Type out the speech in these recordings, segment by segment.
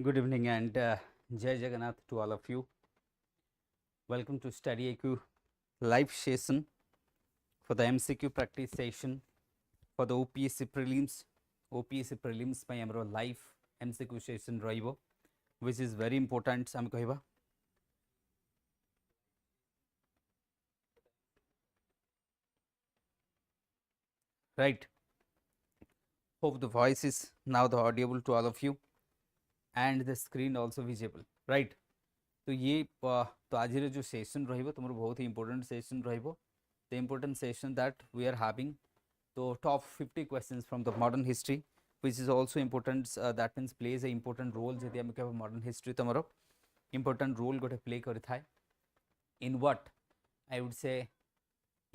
Good evening and Jai Jagannath to all of you. Welcome to StudyIQ live session for the MCQ practice session for the OPSC Prelims. OPSC Prelims by our live MCQ session Raibo, which is very important. Sam kahiba. Right. Hope the voice is now the audible to all of you and the screen also visible. Right. तो ये तो आज जो session रहिबो तुमर बहुत ही important session रहिबो the important session that we are having तो top 50 questions from the modern history which is also important that means plays a important role जदि हम कहब मॉडर्न हिस्ट्री तुमर इंपोर्टेंट रोल गोटे प्ले करिथाय in what I would say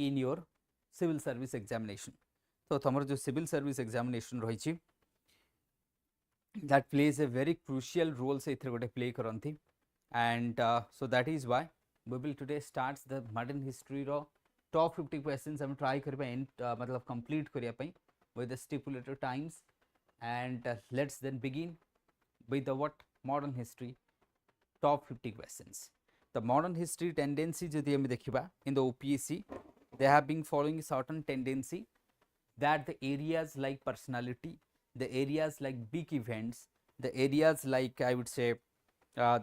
in your civil service examination तो तुमर जो civil service examination रही that plays a very crucial role से इथर गोटे प्ले करंती and so that is why we will today starts the modern history ro top 50 questions हम try करिबा end मतलब complete करिया पई with the stipulated times and let's then begin with the what modern history top 50 questions. The modern history tendency जदि हम देखिबा in the OPSC they have been following certain tendency that the areas like personality, the areas like big events, the areas like I would say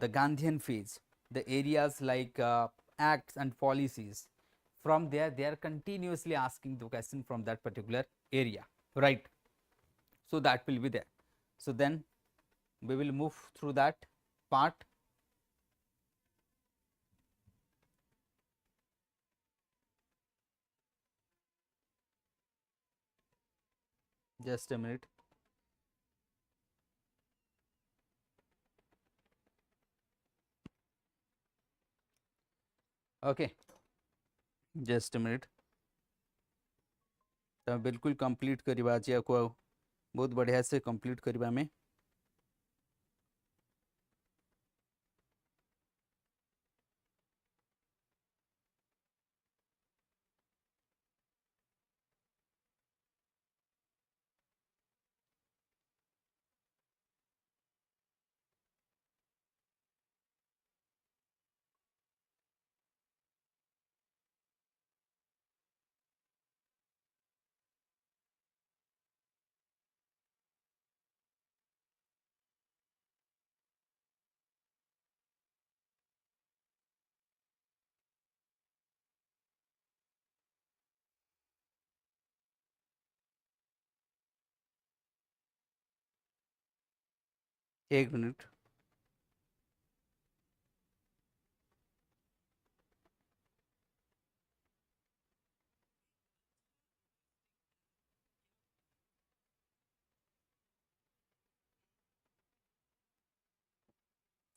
the Gandhian phase, the areas like acts and policies, from there they are continuously asking the question from that particular area, right? So that will be there. So then we will move through that part. Just a minute. Okay, just a minute. तो बिल्कुल complete करिबा आज को बहुत बढ़िया से complete करिबा में एक मिनट.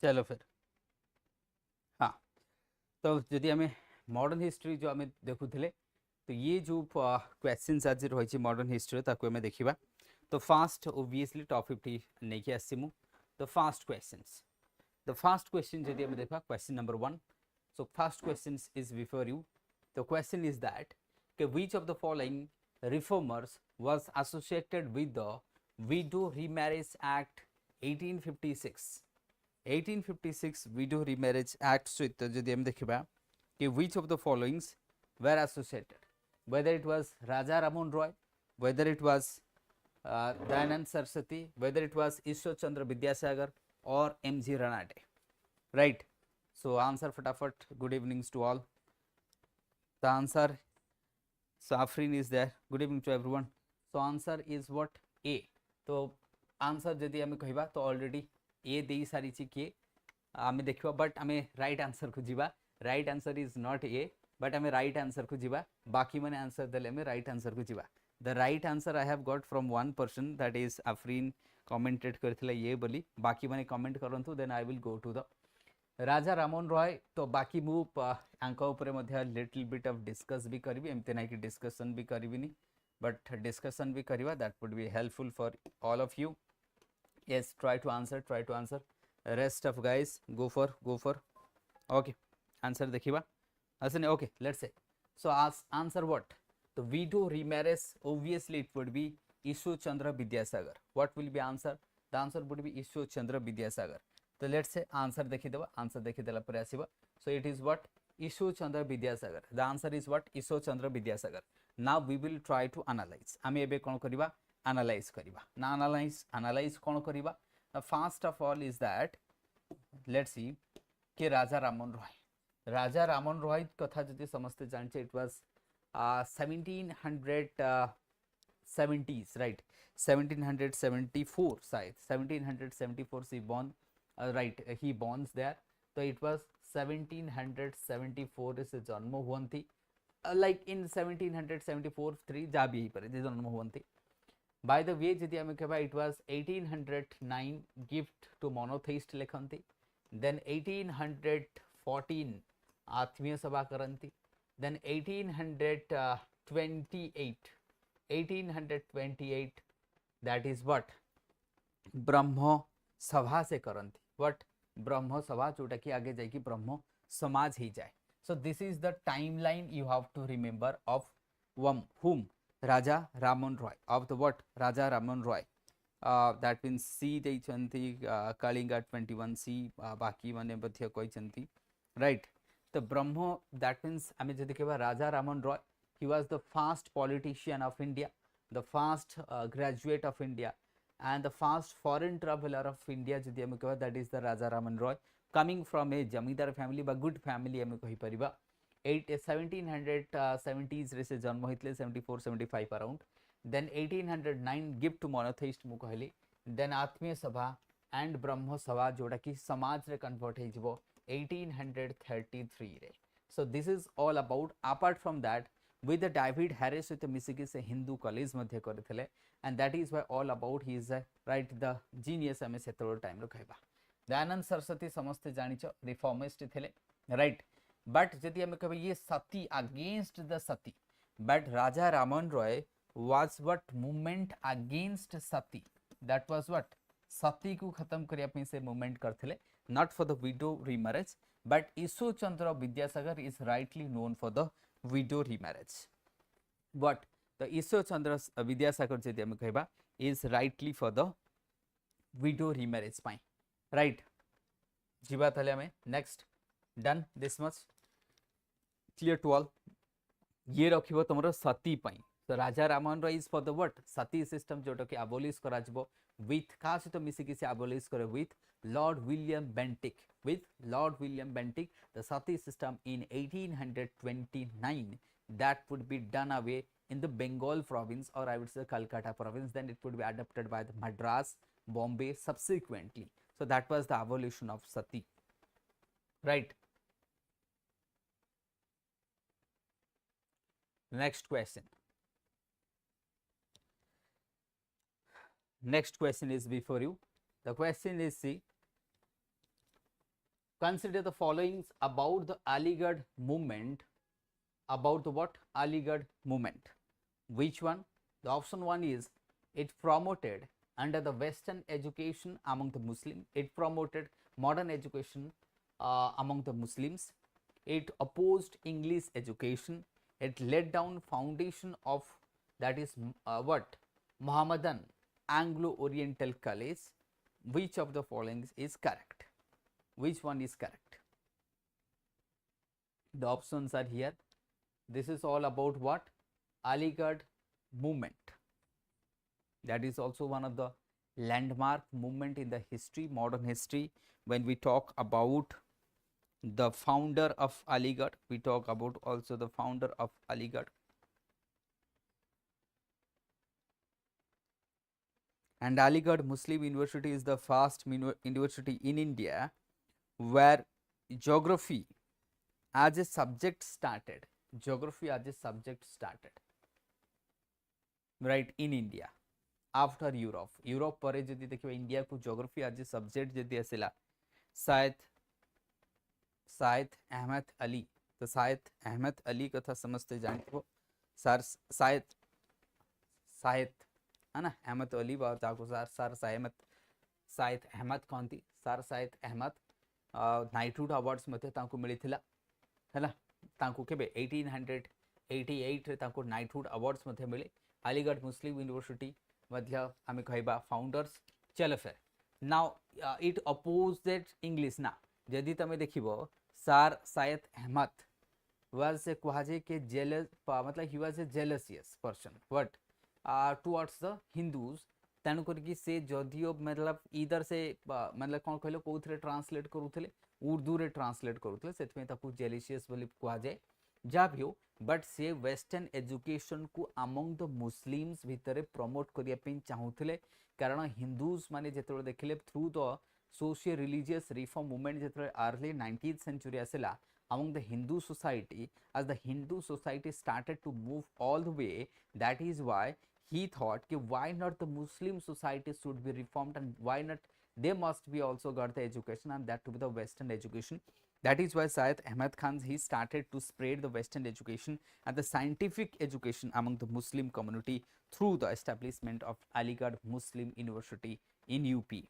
चलो फिर हाँ तो जदि आम मॉडर्न हिस्ट्री जो आम देखुले तो ये जो क्वेश्चंस आज रही मॉडर्न हिस्ट्री ताको आम देखा तो फास्ट ओबियसली टॉप 50 नहीं कि आसमु the first questions the first question जदि आम देखा question number 1 so first question is before you the question is that के which of the following reformers was associated with the widow remarriage act 1856 widow remarriage act सहित जदि हम देखा कि which of the followings were associated, whether it was Raja Ramon Roy, whether it was Dayanand Saraswati, whether it was Ishwar Chandra Vidyasagar or M.G. Ranade, right? So answer fatafat. Good evenings to all. The answer Safrin is there. Good evening to everyone. So answer is what? A. तो answer जदि आम कहबा तो already ए दे सारी किए आम देखा but आम राइट आंसर को जीवा right answer is not a but आम राइट आंसर को जीवा बाकी मैंने आंसर देले आम राइट आंसर को जीवा the right answer I have got from one person that is Afreen commented करथिला ये बोली बाकी मैंने कमेंट करंतु then I will go to the Raja Raman Roy तो बाकी मु आंक ऊपर मध्य लिटिल बिट ऑफ डिस्कस भी करबी एमते ना कि डिस्कशन भी करबिनी बट डिस्कशन भी करवा that would be helpful for all of you. Yes, try to answer. Rest of guys go for okay answer देखिबा असने okay let's say so as answer what the widow remarriage obviously it would be Ishwar Chandra Vidyasagar. What will be answer? The answer would be Ishwar Chandra Vidyasagar. तो let's say answer देखिदेबा. Answer देखिदेला पर आसीबा. So it is what Ishwar Chandra Vidyasagar. The answer is what Ishwar Chandra Vidyasagar. Now we will try to analyse. आमे एबे कोन करिबा analyse करिबा. ना एनालाइज कोन करिबा. First of all is that let's see के राजा राममोहन रॉय. राजा राममोहन रॉय कथा जदि समस्त जानचे इट वाज 1770s right 1774 शायद 1774 he born right he borns there. So it was 1774 से जन्म हुअन्ति like in 1774 3 जा भी पर जन्म हुअन्ति. By the way जदि आमे कहबा it was 1809 gift to monotheist लेखन्ति. Then 1814 आत्मीय सभा करन्ति. Then 1828 that is what ब्रह्मो सभा से करन्ति. what ब्रह्मो सभा जोटा कि आगे जाए कि ब्रह्मो समाज ही जाए. so this is the timeline you have to remember of whom Raja Rammohan Roy of the what Raja Rammohan Roy. that means C देइछन्ति Kalinga 21C बाकी माने बध्य कहिछन्ति right. the Brahmo that means आमे जदि कहबा राजा Rammohan Roy he was the first politician of India, the first graduate of India and the first foreign traveler of India जदि आमे कहबा that is the Raja Raman Roy coming from a zamindar family बा good family आमे कहि परिबा. 1770s रे से जन्म होइतले 74 75 around. then 1809 gift to monotheist मु कहली. then आत्मीय सभा and ब्रह्म सभा जोड़ा कि समाज रे कन्वर्ट हे जिवो 1833 रे. so this is all about. apart from that with the David Harris with the मिसिकी से हिंदू कॉलेज मध्य करथिले and that is why all about he is right the genius आमे सेतरो टाइम रो कहबा. दयानंद सरस्वती समस्त जानिचो रिफॉर्मिस्ट थिले राइट. बट जदि आमे कहबा ये sati against the sati but Raja Rammohan Roy was what movement against sati. that was what sati को खत्म करिया पे से मूवमेंट करथिले not for the widow remarriage but Ishwar Chandra Vidyasagar is rightly known for the widow remarriage. what the ईश्वर चंद्र विद्यासागर जदि हम कहबा is rightly for the widow remarriage pi right. जीवा तले हमें next done this much clear to all. ये रखिबो तमरो सती पाई. तो Raja Rammohan Roy is for the what sati system जोटा कि अबोलिश करा जबो विथ का सहित मिसिकी से अबोलिश करे with Lord William Bentinck. the sati system in 1829 that would be done away in the Bengal province or I would say Calcutta province. then it would be adopted by the Madras, Bombay subsequently. so that was the abolition of sati right. next question is before you. the question is see consider the followings about the Aligarh movement. about the what Aligarh movement. which one? the option 1 is it promoted under the western education among the Muslims. it promoted modern education among the Muslims. it opposed English education. it laid down foundation of that is what Mohammedan Anglo-Oriental college. which of the following is correct? which one is correct? the options are here. this is all about what Aligarh movement. that is also one of the landmark movement in the history, modern history. when we talk about the founder of Aligarh, we talk about also the founder of Aligarh. and Aligarh Muslim University is the first university in India where geography as a subject started. right in India after Europe. Europe परे जदि देखिबा India को geography as a subject जदि आसिला शायद अहमद अली. तो शायद अहमद अली कथा समझते जानिबो सर शायद है ना अहमद अली बार ताको सर शायद अहमद कौंती सर शायद अहमद नाइटहुड अवार्ड्स मते ताको मिलिथिला है ना. ताको केबे 1888 रे ताको नाइटहुड अवार्ड्स मते मिले. अलीगढ़ मुस्लिम यूनिवर्सिटी मध्य आमे कहबा फाउंडर्स चलो फिर नाउ इट अपोजिट इंग्लिश ना जदि तमे देखिबो सर सैयद अहमद was से कहा जाए कि जेलस मतलब he was a jealous person what towards the Hindus तेणु करके से जदियो मतलब इधर से मतलब कौन कहलो कोथरे ट्रांसलेट करूथले उर्दू रे ट्रांसलेट करूथले सेतमे ताकू जेलिशियस बोली कहा जाए जा भी हो बट से वेस्टर्न एजुकेशन को अमंग द मुस्लिम्स भितर प्रमोट करिया पे चाहूथिले कारण हिंदूज माने जेतबे देखिले through the socio religious reform movement जेतबे अर्ली 19th सेंचुरी आसेला among the Hindu society as the Hindu society started to move all the way. That is why he thought कि why not the Muslim society should be reformed and why not they must be also got the education and that to be the Western education. That is why Syed Ahmad Khan he started to spread the Western education and the scientific education among the Muslim community through the establishment of Aligarh Muslim University in UP.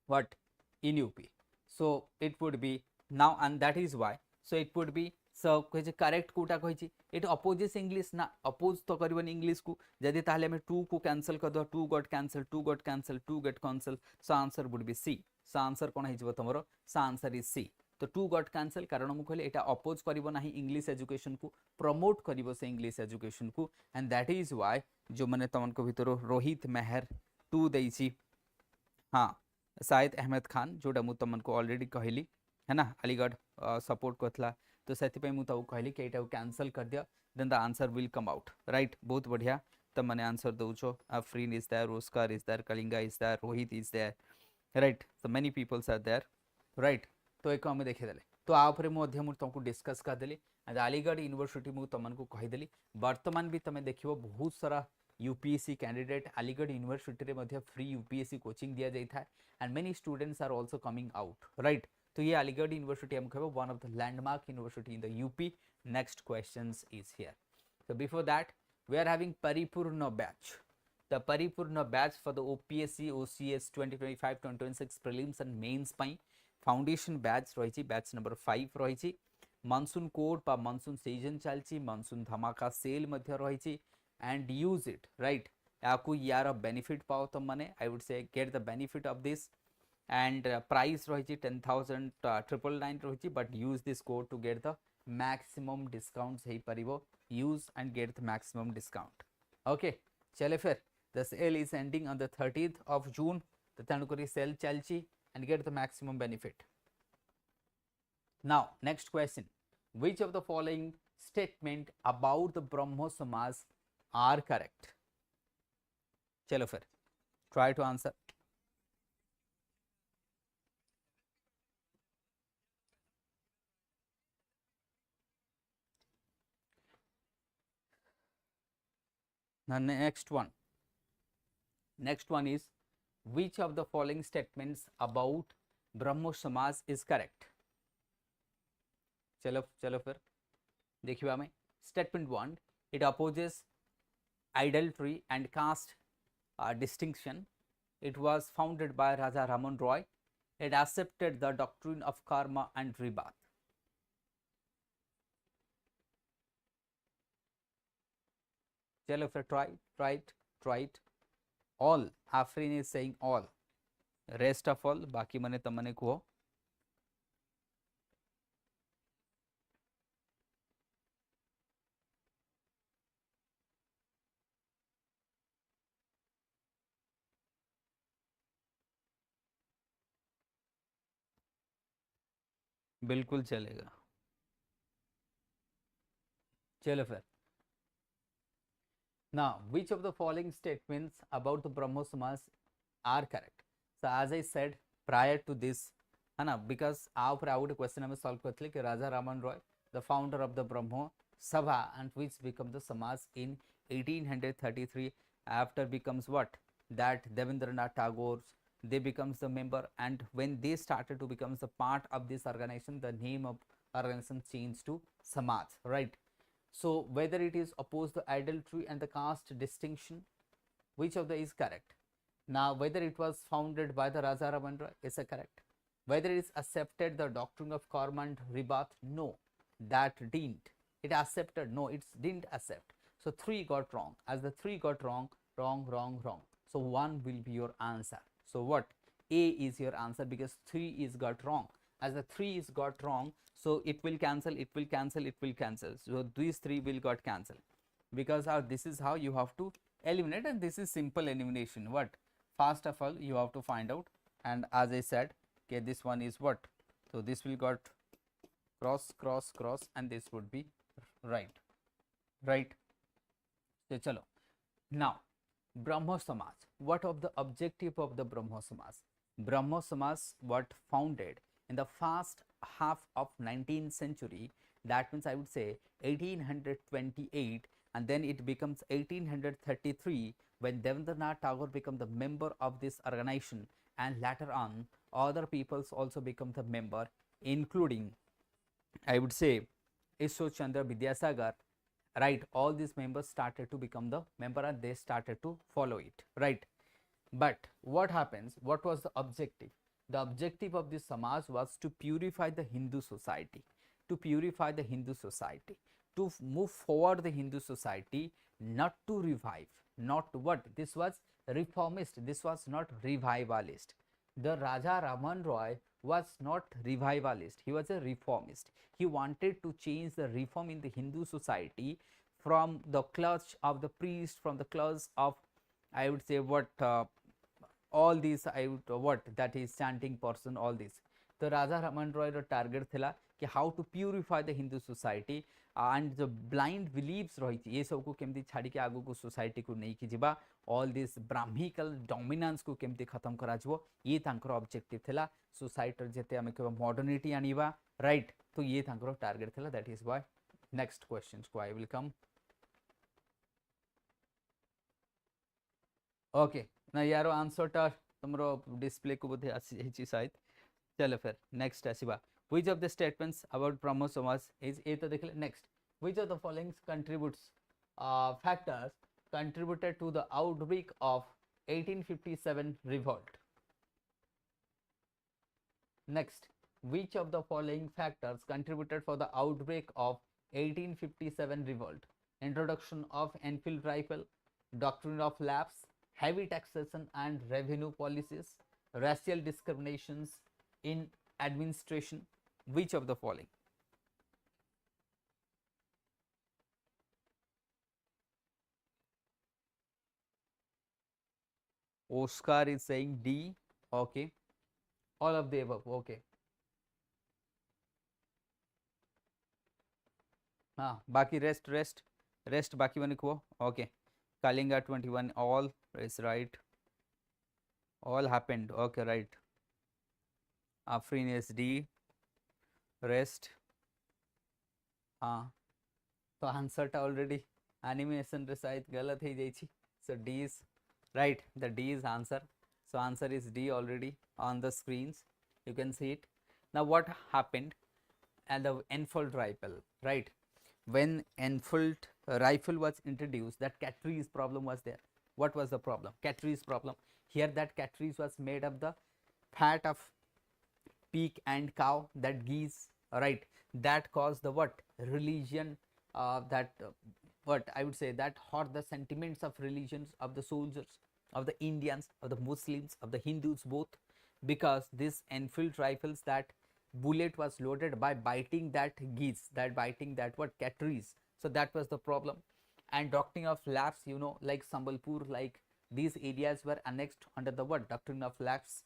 What in UP? So it would be now and that is why so it would be so कहे correct Kota कहि it opposes English ना oppose तो करबन English को जदि ताले हमें 2 को cancel कर दो 2 got cancel 2 got cancel 2 get cancel so answer would be C so answer कोन हिजबो तमरो सो आंसर इज सी तो 2 गॉट कैंसिल कारण मु कहले एटा अपोज करबो नाही इंग्लिश एजुकेशन को प्रमोट करबो से इंग्लिश एजुकेशन को एंड दैट इज व्हाई जो माने तमन को भीतर रोहित मेहर 2 देइछि हां शायद अहमद खान जोटा मु तमन को ऑलरेडी कहली है ना अलीगढ़ सपोर्ट करथला तो सेति मु ताऊ कहली कि एटा कैंसिल कर दिया then the answer will come out right बहुत बढ़िया त माने आंसर दउछो Afreen is there Oscar is there Kalinga is there Rohit is there right so many peoples are there right तो एक हम देखे देले तो आ ऊपर मध्य मु तुमको डिस्कस कर देली एंड अलीगढ़ यूनिवर्सिटी मु तमन को कहि देली वर्तमान भी तमे देखिबो बहुत सारा यूपीएससी कैंडिडेट अलीगढ़ यूनिवर्सिटी रे मध्य फ्री यूपीएससी कोचिंग दिया जाई था and many students are also coming out right तो ये अलीगढ़ यूनिवर्सिटी हम कहबो one of the landmark university in the UP next questions is here so before that we are having paripurna batch the paripurna batch for the OPSC OCS 2025-2026 prelims and mains pai foundation batch रही batch number 5 रही monsoon code pa monsoon season चलची monsoon धमाका cell मध्य रही and use it right याकू यार benefit पाओ तुम माने I would say get the benefit of this and price रही 10,000 999 रही but use this code to get the maximum discounts hey परिवो use and get the maximum discount okay चले फिर the sale is ending on the 30th of June the तेणुकरी sale चलची and get the maximum benefit now next question which of the following statement about the Brahmo Samaj are correct चलो फिर try to answer now next one is which of the following statements about Brahmo Samaj is correct चलो चलो फिर देखिए हमें statement 1 it opposes idolatry and caste distinction it was founded by Raja Raman Roy it accepted the doctrine of karma and rebirth चलो फिर try it all Afrin is saying all rest of all बाकी मने तमने को बिल्कुल चलेगा चलो फिर now which of the following statements about the Brahmo Samaj are correct so as I said prior to this है ना because आप आउट क्वेश्चन हमें सॉल्व करते कि राजा Raman Roy the founder of the Brahmo Sabha and which become the Samaj in 1833 after becomes what that Devendranath Tagore they becomes the member and when they started to become the part of this organization the name of organization changed to Samaj right so whether it is opposed to idolatry and the caste distinction which of the is correct now whether it was founded by the Raja Raman Roy is correct whether it is accepted the doctrine of karma and rebirth no that didn't it accepted no it didn't accept so 3 got wrong as the 3 got wrong So 1 will be your answer. So what? A is your answer because 3 is got wrong. As the 3 is got wrong, so it will cancel, it will cancel, it will cancel. So these 3 will got cancelled because this is how you have to eliminate, and this is simple elimination. What? First of all, you have to find out, and as I said, okay, this one is what? So this will got cross, cross, cross, and this would be right, right. So chalo. Now, Brahmo Samaj. What of the objective of the Brahmo Samaj? Brahmo Samaj what founded in the first half of 19th century. That means I would say 1828, and then it becomes 1833 when Devendranath Tagore became the member of this organization, and later on other peoples also become the member, including I would say Ishwar Chandra Vidyasagar, right? All these members started to become the member and they started to follow it, right? But what happens? What was the objective? The objective of this Samaj was to purify the Hindu society, to purify the Hindu society, to move forward the Hindu society, not to revive, not what? This was reformist, this was not revivalist. The Raja Raman Roy was not revivalist, he was a reformist. He wanted to change the reform in the Hindu society from the clutch of the priest, from the clutch of I would say what all these I would what that is chanting person, all this. The Raja Raman Roy ro target thila कि how to purify the Hindu society and the blind beliefs रही ये सब को केमती छाड़ी के आगु को society को नहीं कि जिबा all this brahmical dominance को केमती खत्म करा जिवो ये तांकर objective थिला society जेते हमें केवल modernity आनीबा right तो ये तांकर target थिला that is why next questions को I will come. Okay ना यारो आंसर टा तुमरो डिस्प्ले को बोधे अच्छी शायद चलो फिर next आसीबा which of the statements about Brahmo Samaj is A तो देख ले next which of the following contributes factors contributed to the outbreak of 1857 revolt. Next, which of the following factors contributed for the outbreak of 1857 revolt? Introduction of Enfield rifle, doctrine of lapse, heavy taxation and revenue policies, racial discriminations in administration. Which of the following? Oscar is saying D. Okay, all of the above. Okay. हाँ बाकी rest बाकी बने को okay. Kalinga 21 all is right, all happened. Okay, right. Afrin is D. Rest हाँ तो answer टा already animation रे शायद गलत ही जाई छी. So D is right, the D is answer. So answer is D already on the screens, you can see it. Now what happened at the Enfield rifle, right? When Enfield rifle was introduced, that cartridge problem was there. What was the problem? Cartridge problem. Here that cartridge was made of the fat of pig and cow, that geese, right? That caused the what? Religion, what I would say that hurt the sentiments of religions of the soldiers, of the Indians, of the Muslims, of the Hindus both, because this Enfield rifles, that bullet was loaded by biting that geese, that biting that what? Cartridge. So that was the problem. And doctrine of lapse, you know, like Sambalpur, like these areas were annexed under the what? Doctrine of lapse.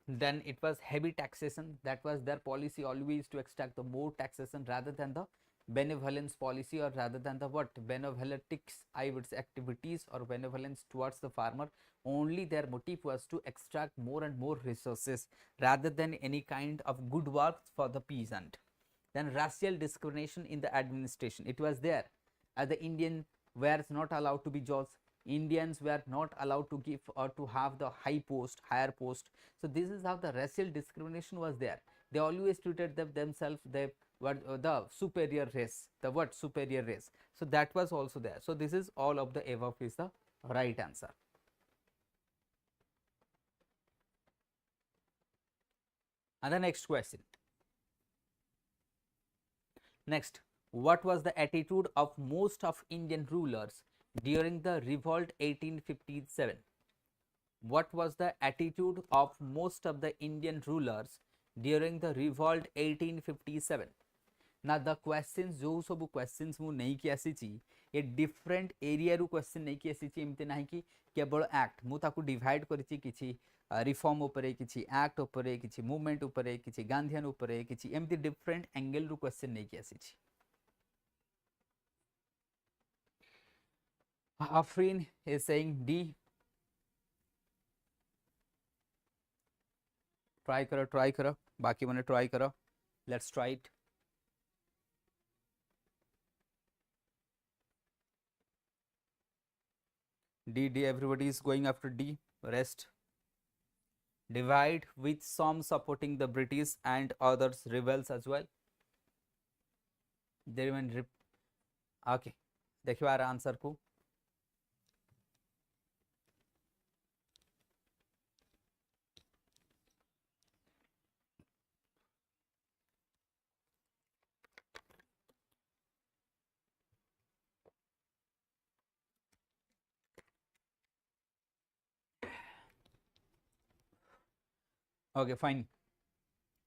Then it was heavy taxation, that was their policy always to extract the more taxation rather than the benevolence policy, or rather than the what? Benevoletics, I would say, activities or benevolence towards the farmer. Only their motive was to extract more and more resources rather than any kind of good works for the peasant. Then racial discrimination in the administration, it was there, as the Indian were not allowed to be judges, Indians were not allowed to give or to have the higher post. So this is how the racial discrimination was there. They always treated themselves, they were the superior race, the what? Superior race. So that was also there. So this is all of the above is the right answer. And the next question. Next, what was the attitude of most of Indian rulers during the revolt 1857? what was the attitude of most of the Indian rulers during the revolt 1857? ना the question जो सब question मु नहीं कि आसीची a different area रु question नहीं कि आसीची एमती नाही कि केवल एक्ट मु ताकू डिवाइड करिछि किछि रिफॉर्म उपरे किछि एक्ट उपरे किछि मूवमेंट उपरे किछि गांधीयन उपरे किछि एमती डिफरेंट एंगल रु क्वेश्चन नहीं कि आसीची Afrin is saying D. Try करो बाकी मैंने ट्राई करो let's try it D everybody is going after D. Rest divide with some supporting the British and others rebels as well. They remain okay देखियो आर answer को okay fine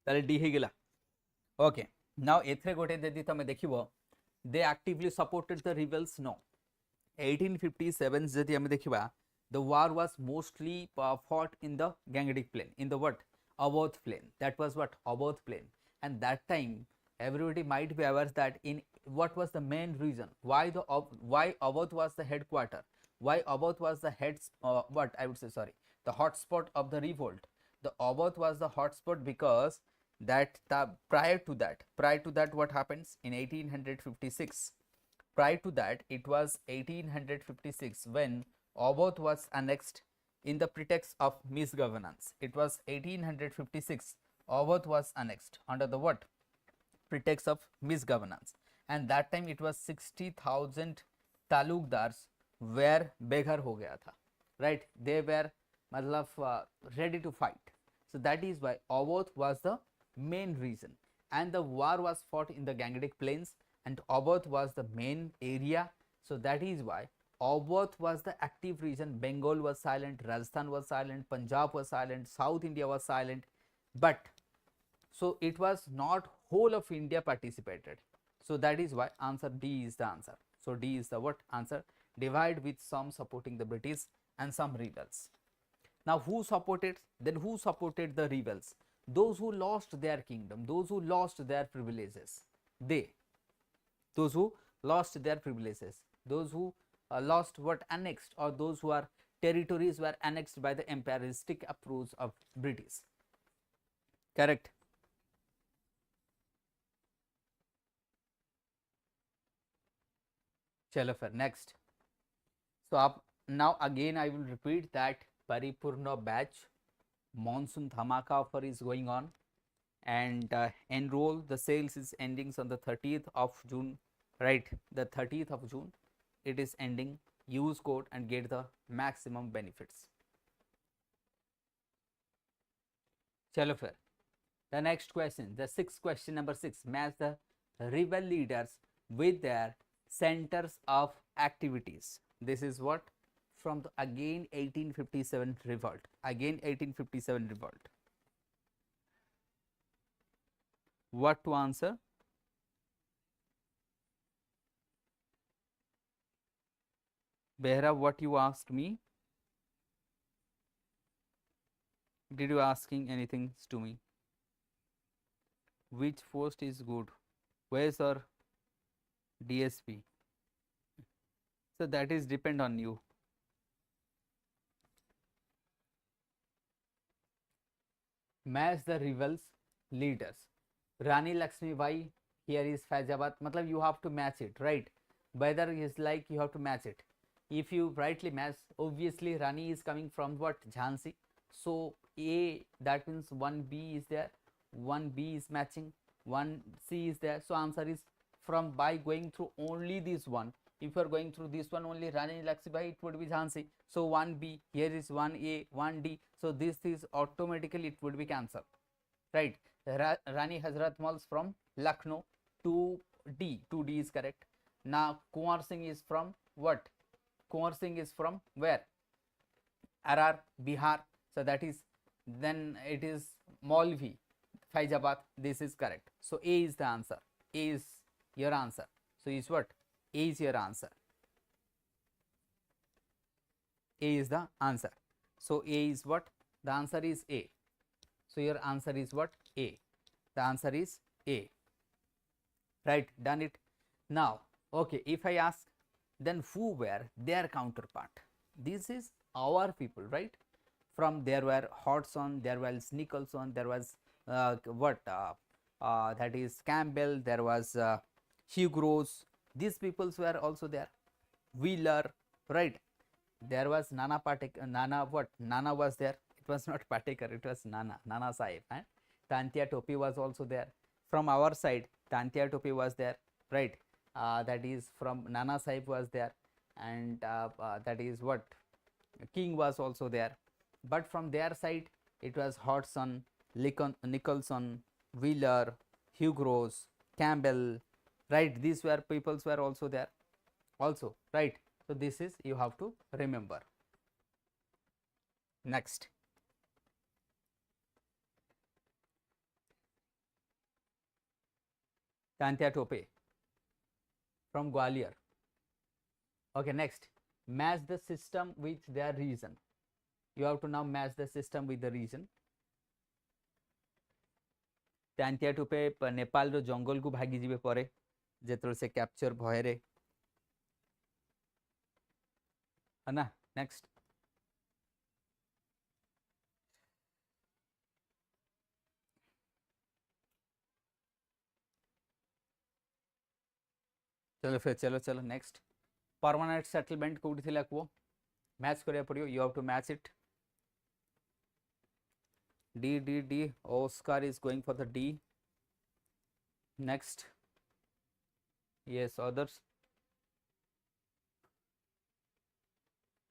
ताले D हे गेला ओके नाउ एथरे गोटे जदि तमे देखिबो they actively supported the rebels no 1857 जदि हम देखिबा the war was mostly fought in the Gangetic plain in the what Awadh plain that was what Awadh plain and that time everybody might be aware that in what was the main reason why Awadh was the headquarter why Awadh was the what I would say sorry the hotspot of the revolt. The Awadh was the hotspot because that prior to that what happens in 1856 prior to that it was 1856 when Awadh was annexed in the pretext of misgovernance. It was 1856 Awadh was annexed under the what pretext of misgovernance and that time it was 60,000 talukdars were beghar ho gaya tha right they were matlab ready to fight. So that is why Awadh was the main reason and the war was fought in the Gangetic plains and Awadh was the main area. So that is why Awadh was the active region. Bengal was silent, Rajasthan was silent, Punjab was silent, South India was silent, but so it was not whole of India participated. So that is why answer D is the answer. So D is the what answer, divide with some supporting the British and some rebels. Now who supported, then who supported the rebels? Those who lost their kingdom, those who lost their privileges, those who lost their privileges, those who lost what annexed or those who are territories were annexed by the imperialistic approach of British. Correct. Chalo fir next. So now again I will repeat that Paripurna batch monsoon dhamaka offer is going on and enroll. The sales is ending on the 30th of June, right? The 30th of June it is ending. Use code and get the maximum benefits. Chalo fir. The next question, the sixth question, number 6, match the rebel leaders with their centers of activities. This is what from the again 1857 revolt, again 1857 revolt. What to answer? Behra, what you asked me? Did you asking anything to me? Which post is good? Where's our DSP? So that is depend on you. Match the rebels leaders. Rani Lakshmi Bai, here is Faizabad. Matlab you have to match it, right? Whether is like you have to match it. If you rightly match, obviously Rani is coming from what? Jhansi. So A, that means 1B is there, 1B is matching, 1C is there. So answer is from by going through only this one. If you are going through this one only Rani Lakshmibai, it would be Jhansi. So 1B, here is 1A, 1D. So this is automatically it would be cancelled, right? Rani Hazrat Mals from Lucknow, 2D, 2D is correct. Now Kunwar Singh is from what? Kunwar Singh is from where? RR Bihar, so that is, then it is Maulvi Faizabad. This is correct. So A is the answer. A is your answer. So is what? A is your answer. A is the answer. So A is what? The answer is A. So your answer is what? A. The answer is A. Right, done it. Now, okay, if I ask, then who were their counterpart? This is our people, right? From there were Hodgson, there was Nicholson, there was that is Campbell, there was Hugh Gross. These peoples were also there. Wheeler, right? There was Nana Patekar. Nana was there. It was not Patekar, it was Nana Sahib. And Tantia Topi was also there. From our side, Tantia Topi was there, right? That is from Nana Sahib was there, and that is what King was also there. But from their side, it was Hodgson, Nicholson, Wheeler, Hugh Gross, Campbell, right? These were peoples were also there, also, right? So this is you have to remember. Next, Tantia Tope from Gwalior. Okay, next, match the system with their reason. You have to now match the system with the reason. Tantia Tope Nepal रो जंगल को भागी जिबे परे जेतल से capture भयरे है ना. Next, चलो फिर चलो next. Permanent settlement कोठी थिला को मैच करिया पड़ियो. You have to match it. D. Oscar is going for the D. Next, yes, others.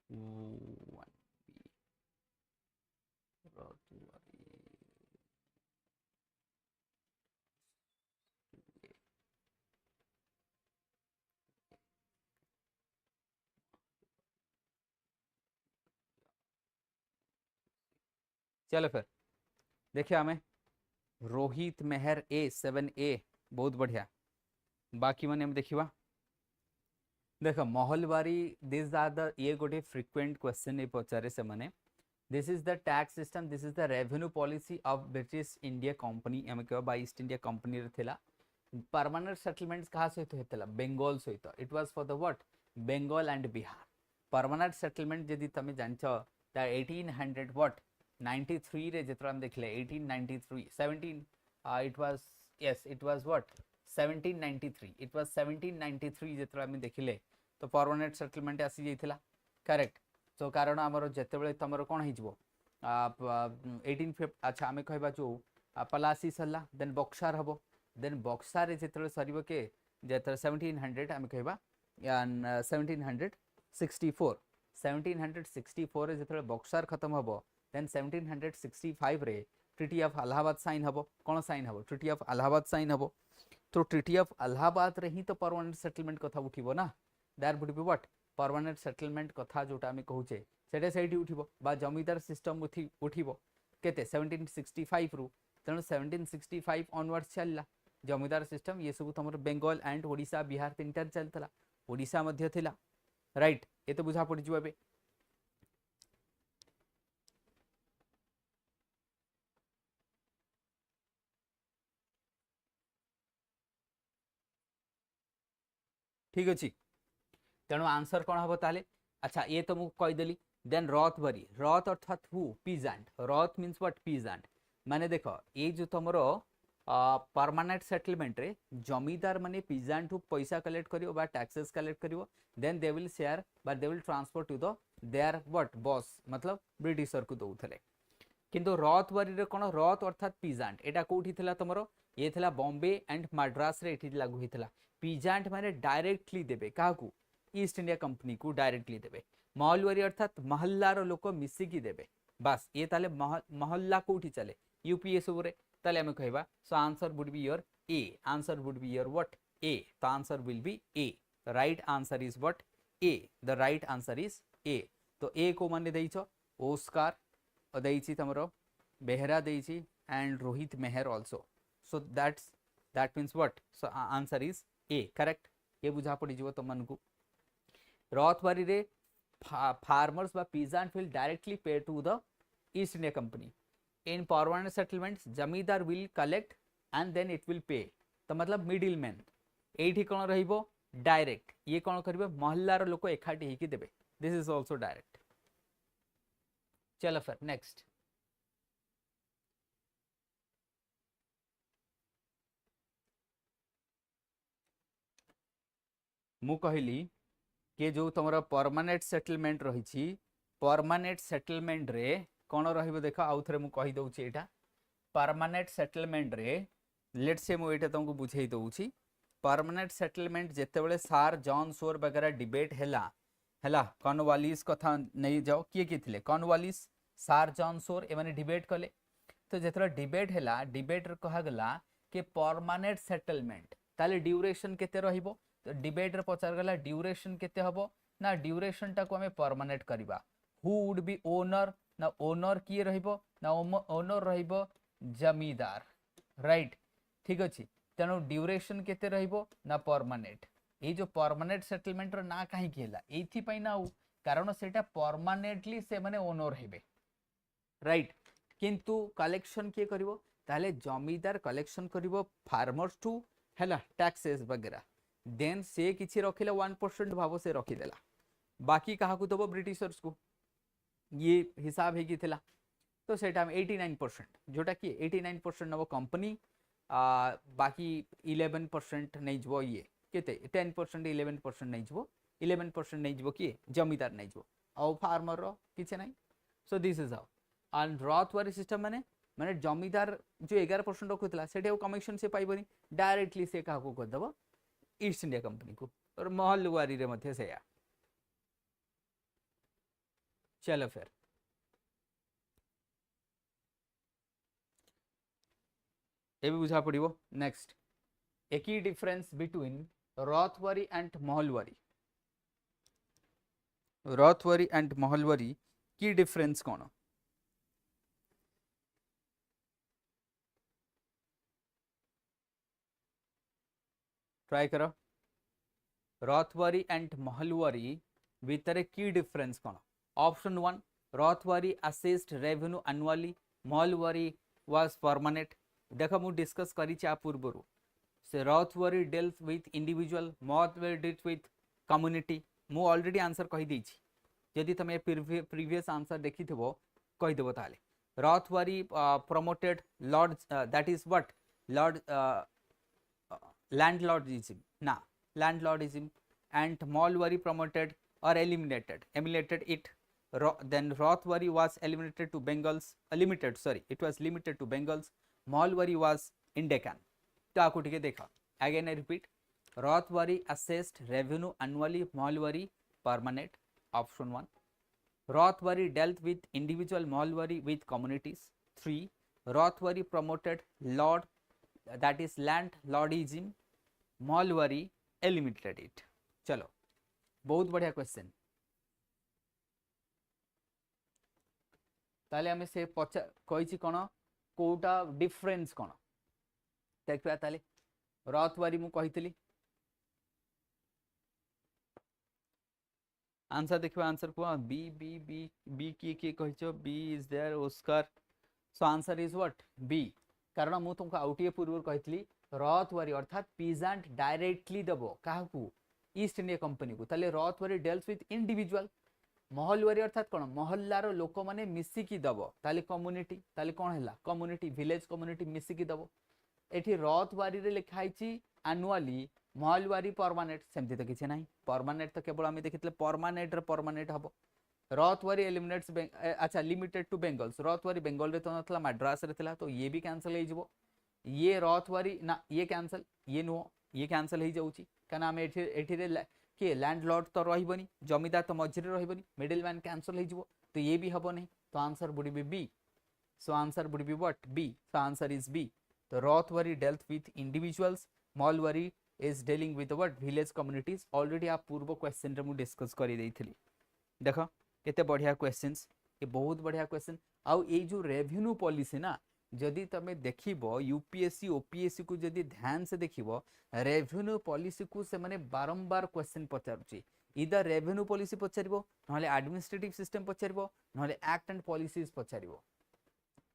One B. चलो फिर देखिए हमें रोहित मेहर A 7A बहुत बढ़िया. बाकी मैंने देखिवा देख महलवारी दिस आर द ये गोटे फ्रिक्वेंट क्वेश्चन ये पचारे से माने. This is the tax system, this is the revenue policy of British India company आम कह बा ईस्ट इंडिया कंपनी रे थिला. परमानेंट सेटलमेंट्स कहा सहित होता बेंगल सहित. It was for the what? Bengal and Bihar. Permanent settlement जदि तुम जानछ 1800 व्हाट 93 रे जेतरा हम देखले 1893 17 it was, yes, it was what 1793. it was 1793 जेतरा हम देखले तो परमानेंट सेटलमेंट आसी जाइथिला. करेक्ट. सो कारण हमर जेतेबेले तमर कोन हिजबो 1850. अच्छा आमे कहबा जो पलासी सरला देन बक्सार हबो. देन बक्सार रे जेतेबेले सरीबो के जेतरा 1700 आमे कहबा 1764. 1764 रे जेतेबेले बक्सार खत्म हबो देन 1765 रे ट्रिटी ऑफ अलाहाबाद साइन हबो. कोन साइन हबो? ट्रिटी ऑफ अलाहाबाद साइन हबो. तो ट्रिटी ऑफ अलाहाबाद रे ही तो परमानेंट सेटलमेंट कथा उठिबो ना. That would be what? Permanent settlement कथा जोटा आमे कहूचे सेटा सेठी उठिबो बा जमीदार सिस्टम उठिबो केते 1765 रु. तेणु 1765 ऑनवर्ड्स चलला जमीदार सिस्टम. ये सब तमर बेंगल एंड ओडिशा बिहार तीनटा चलतला. ओडिशा मध्य थिला, राइट? ये तो बुझा पड़ जिवो बे. ठीक अच्छे. तेणु आंसर कौन हम ताले? अच्छा ये तो मुझे कहीदेली. देन रथवरी. रथ अर्थात who? Peasant. Rath means what? Peasant. माने देख ये जो तुम परमानेंट सेटलमेंट रे जमीदार माने पीजेंट हु पैसा कलेक्ट करियो बा टैक्सेस कलेक्ट करियो. Then they will share but they will transfer to the there what? Boss, मतलब ब्रिटिशर को दउथले. किंतु रथवरी रे कोन? रथ अर्थात पीजेंट. एटा कोठी थिला तुमरो? ये थिला बॉम्बे एंड मद्रास रे एठी लागू हितला. पीजेंट माने डायरेक्टली देबे काकू? ईस्ट इंडिया कंपनी को डायरेक्टली देबे. महलवारी अर्थात महल्लार लोक मिसिकी देबे. बस ये ताले महल्ला कोठी चले? यूपीए सबरे. ताले हम कहबा so answer would be your A. Answer would be your what? A. The answer will be A. The right answer is what? A. The right answer is A. तो ए को माने देइछो ओस्कार देइछि तमरो बेहरा देइछि and Rohit Mehar also so that means what so answer is A correct ये बुझा पड़ी जीवो तुम मन को रथवारी रे फार्मर्स बा peasant will directly pay to the East India Company in permanent settlements zamindar will collect and then it will pay तो मतलब मिडिल मैन एठी कोन रहिबो डायरेक्ट ये कोन करिवे मोहल्लार लोक एकाठी हेकी देबे दिस इज आल्सो डायरेक्ट चलो फिर नेक्स्ट मु कहली कि जो तुम परमानेंट सेटलमेंट रही परमानेंट सेटलमेंट रे कौन रहिबो देख आउ थे मुझे कही दउछि एटा परमानेंट सेटलमेंट रे लेट्स से मु एटा तुमको बुझेई दउछि परमानेंट सेटलमेंट जेतेबेले सार जॉन सोर वगैरह डिबेट हैला कॉर्नवालिस कथा नहीं जाओ किए थिले कॉर्नवालिस सार जॉन सोर एमाने डिबेट कले तो जेतरा डिबेट हैला डिबेट रे कहा गला कि परमानेंट सेटलमेंट ताले ड्यूरेशन केते रहिबो तो डिबेट रे पचार गला ड्यूरेशन केते हबो ना ड्यूरेशन टा को हमें परमानेंट करिबा हु वुड बी ओनर ना ओनर किए रहिबो ना ओनर रहिबो जमीदार राइट ठीक अछि तेनो ड्यूरेशन केते रहिबो ना परमानेंट ए जो परमानेंट सेटलमेंट रो ना काहे किला एथि पई ना कारण सेटा परमानेंटली से माने ओनर हेबे राइट किंतु कलेक्शन किए करिवो ताले जमीदार कलेक्शन करिवो फार्मर्स टू हैला टैक्सेस वगैरह देन से किछि रखिले 1% भाव से रखिदेला बाकी कहा को दबो ब्रिटिशर्स को ये हिसाब है कि थिला तो सेटा में 89% जोटा कि 89% नबो कंपनी बाकी 11% नहीं जबो ये केते 10% 11% नहीं जबो 11% नहीं जबो कि जमीदार नहीं जबो और फार्मर रो किछि नहीं so this is how and Ryotwari system माने माने जमीदार जो 11% रखुतला सेटे कमीशन से पाइबनी डायरेक्टली से कहा को कर दबो ईस्ट इंडिया कंपनी को और महलवारी रे मध्य से या चलो फिर ए भी बुझा पड़िबो नेक्स्ट एक ही डिफरेंस बिटवीन रथवारी एंड महलवारी की डिफरेंस कौन ट्राई करो रथवारी एंड महलवारी भितर की डिफरेंस कौन option 1 Ryotwari assessed revenue annually Mahalwari was permanent देख मु डिस्कस करी आ पूर्व से Ryotwari deals with individual Mahalwari deals with community मु ऑलरेडी आंसर कही देछि यदि तुम प्रीवियस आंसर देखि थबो कहि देबो ताले Ryotwari promoted lord that is what lord landlordism and Mahalwari promoted or eliminated it then Ryotwari was eliminated to Bengals it was limited to Bengals Mahalwari was in Deccan तो आपको ठीक है देखा again I repeat Ryotwari assessed revenue annually Mahalwari permanent option 1 Ryotwari dealt with individual Mahalwari with communities 3 Ryotwari promoted lord that is landlordism Mahalwari eliminated it चलो बहुत बढ़िया question ताले हमें से कही कौन कोटा डिफरेंस कौन देखा ताले रथवारी मु कही आंसर देखा आंसर को बी बी बी बी किए कह B is there Oscar so answer is what B कारण मु तुमको आउटे पूर्व कही रथवारी अर्थात पीजेंट डायरेक्टली दबो काहकू ईस्ट इंडिया कंपनी को ताले रथवारी डेल्स विथ इंडिविजुअल महलवारी अर्थात कौन महल्लार लोक माने मिसिकी दबो ताले कम्युनिटी ताले कौन हैला कम्युनिटी विलेज कम्युनिटी मिसिकी दबो एठी रथवारी रे लिखा हिची एनुअली महलवारी परमानेंट सेमती तो किछि नाही परमानेंट तो केवल आमे देखितले परमानेंट हबो रथवारी एलिमिनेट्स अच्छा लिमिटेड टू बेंगल्स रथवारी बेंगल रे तो नथला मद्रास रे थिला तो ये भी कैंसिल हो जिवो ये रथवारी ना ये कैंसिल ये नो ये कैंसिल हो जाउची काना हम एठी रे के लैंडलॉर्ड तो रहिबनी जमीदार तो मझिरे रहिबनी मिडिल मैन कैंसिल हो जिवो तो ये भी हबो नहीं तो answer would be B so answer would be what B so answer is B तो Ryotwari deals with individuals Mahalwari is dealing with what village communities already आप पूर्व क्वेश्चन रे मु डिस्कस करी देइथिली देखो केते बढ़िया क्वेश्चंस ये बहुत बढ़िया क्वेश्चन। आउ ये जो रेवेन्यू पॉलिसी ना जदि तमे देखिबो यूपीएससी ओपीएससी को जदि ध्यान से देखिबो रेवेन्यू पॉलिसी को से माने बारंबार क्वेश्चन पचारुची। इधर रेवेन्यू पॉलिसी पचारिबो नहले एडमिनिस्ट्रेटिव सिस्टम पचारिबो नहले एक्ट एंड पॉलिसीज पचारिबो।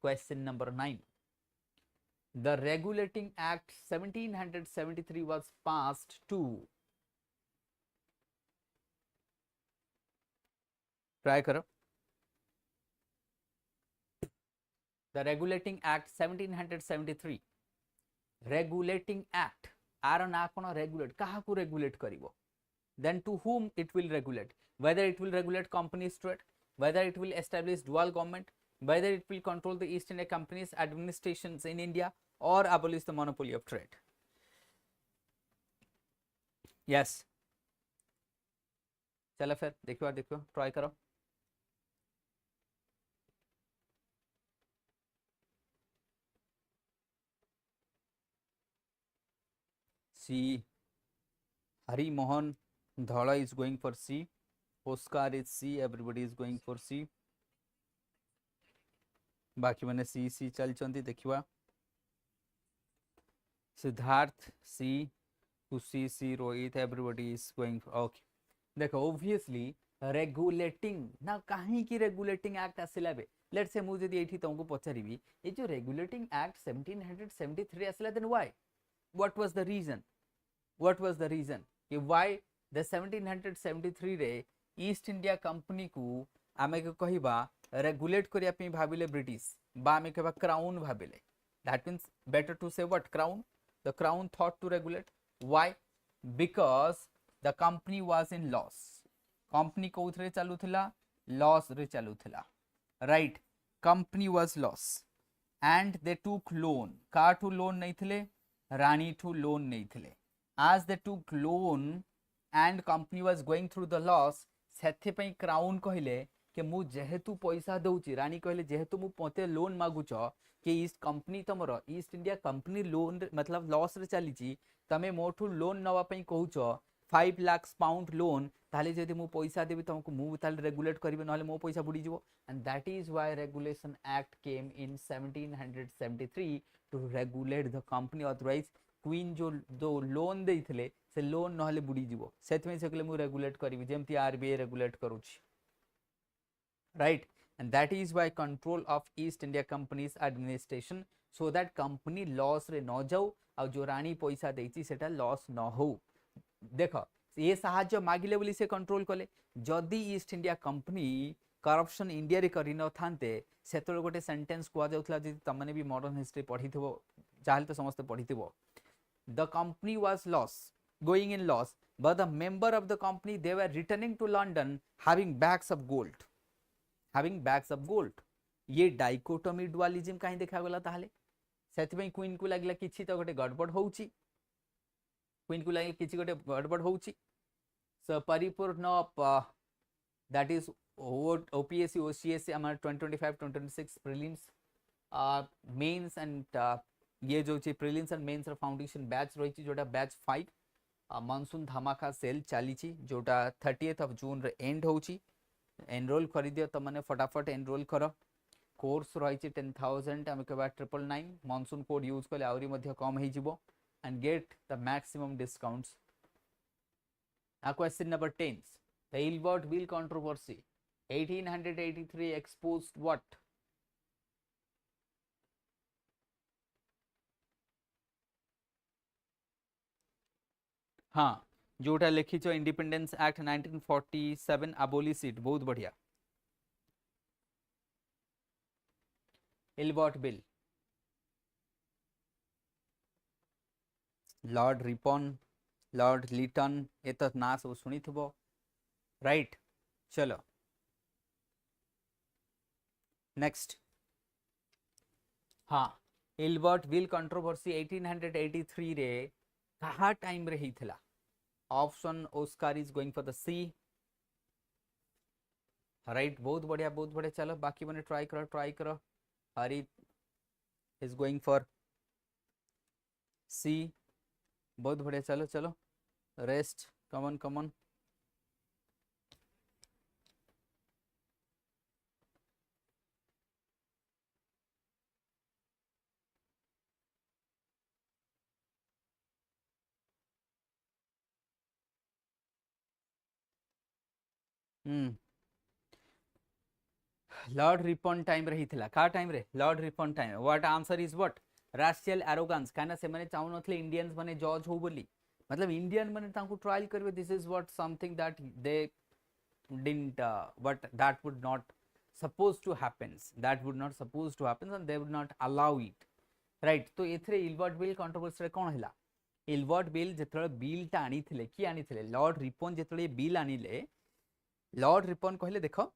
Question number 9, the regulating act 1773 was passed to, try करो, the regulating act 1773 regulating act are ना कोन रेगुलेट कहा को regulate करिवो, then to whom it will regulate, whether it will regulate companies trade, whether it will establish dual government, whether it will control the East India Company's administrations in India or abolish the monopoly of trade. Yes, चलो फिर देखो try करो। C. Hari Mohan Dhala is going for C. Oscar is C. Everybody is going for C. बाकी मैंने C चल चंती देखिवा। Siddharth C. Kushi C. Rohit, everybody is going for okay. देखो obviously regulating ना कहीं की regulating act आसिला bay. Let's say मुझे दी एठी तुमको पचारिबी ये जो regulating act 1773 आसिला then why? What was the reason? What was the reason? कि why the 1773 रे ईस्ट इंडिया कंपनी को आमे को कहिबा रेगुलेट करिया पे भाबिले ब्रिटिश बा आमे कहबा crown भाबिले। That means better to say what? Crown. The crown thought to regulate. Why? Because the company was in loss. Company कोथरे चालू थिला loss रे चालू थिला, right? Company was loss and they took loan. का ठू लोन नहीं थिले, रानी ठू लोन नहीं थिले। As they took loan and company was going through the loss, सेथे पई क्राउन कहिले कि मु जेहेतु पैसा दउची, रानी कहिले जेहेतु मु पते लोन मागुच कि ईस्ट कंपनी तमरो ईस्ट इंडिया कंपनी लोन मतलब लॉस रे चलीची तमे मोठू लोन नवा पई कहूच 5 लाख पाउंड लोन ताले जदि मु पैसा देबी तुमको मु ताले रेगुलेट करबे नहले मो पैसा बुडी जीवो। And that is why regulation act came in 1773 to regulate the company. Otherwise queen जो लोन देइथिले से लोन नहले बुडी जीवो सेतमे से कहले मु रेगुलेट करबी जेमति आरबीआई रेगुलेट करूची, right? And that is why control of East India Company's administration so that company loss रे न जाऊ आ जो रानी पैसा देइची सेटा लॉस न हो। देखो ये साहाଯ୍य मागिले बोली से कंट्रोल कले। जदि east India company corruption India रे करि न थांते सेतोल गोटे सेंटेंस कुआ जाउथला जे तमने भी मॉडर्न हिस्ट्री पढिथिबो चाहले तो समस्त पढिथिबो। The company was going in loss, but the member of the company they were returning to London having bags of gold. Having bags of gold. ये डाइकोटोमी डुअलिज्म काहे देखा गला ताहले सेति में क्वीन को लागला किछि तो गोटे गड़बड़ होउची, क्वीन को लागला किछि गोटे गड़बड़ होउची। सो परिपूर्ण that is OPSC OCS हमार 2025-2026 prelims मेंस एंड ये जो ची prelims and mains foundation batch रही जोटा बैच 5 मानसून धमाका सेल चली जोटा 30th जून रे एंड होची। एनरोल कर दियो तो मैंने फटाफट एनरोल कर। कोर्स रही 10,000 आम कह 999 मानसून कोड यूज कले आउरी मध्य कम हो जिवो and get the maximum discounts. Question number 10, the Ilbert bill controversy 1883 exposed what? हाँ जोटा लिखी इंडिपेंडेंस एक्ट 1947 अबोलिश इट, बहुत बढ़िया। Ilbert bill, Lord Ripon, Lord Lytton ये तो ना सब शुणी थो, राइट? चलो नेक्स्ट। हाँ इल्बर्ट बिल कंट्रोवर्सी 1883 रे कहा टाइम रे ही थिला? Option Oscar is going for the C, right? बहुत बढ़िया चलो बाकी मैंने ट्राई करो। Hari is going for C, बहुत बढ़िया। चलो rest, come on. Lord Ripon time रे हिथिला का टाइम रे Lord Ripon time what answer is what racial arrogance काना से माने चाहू नथले इंडियंस माने जज हो बोली मतलब इंडियन माने तांको ट्रायल करबे this is what something that they didn't but that would not supposed to happens that would not supposed to happen and they would not allow it right तो एथरे इलबर्ट बिल कंट्रोवर्सी रे कोन हैला Ilbert bill जेतले bill ता आनी थिले की आनी थिले lord Ripon जेतले बिल आनिले लॉर्ड रिपन कहले देखो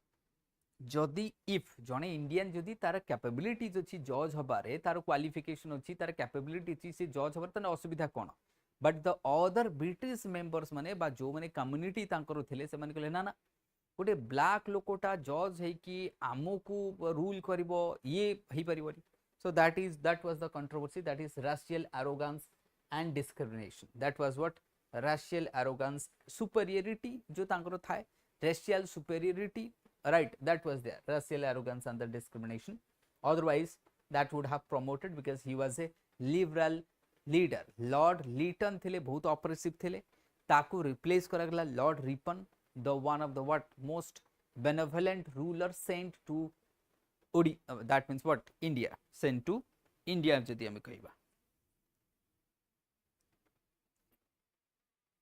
जदि इफ जने इंडियन जदि तार कैपेबिलिटीज अछि जज हबारे तार क्वालिफिकेशन अछि तार कैपेबिलिटी अछि से जज हबार तने असुविधा कोन but the other British members माने बा जो माने कम्युनिटी तांकर थिले से माने कहले ना ना गोटे ब्लैक लोकटा जज है कि आमको रूल करिवो ये ही परिवरी so that was the controversy that is racial arrogance and discrimination that was what racial arrogance superiority जो तांकर थाए racial superiority right that was there racial arrogance and the discrimination otherwise that would have promoted because he was a liberal leader lord lytton थिले बहुत oppressive थिले ताकू replace करा गला Lord Ripon the one of the what most benevolent ruler sent to that means what India sent to India जदि हमें कहिबा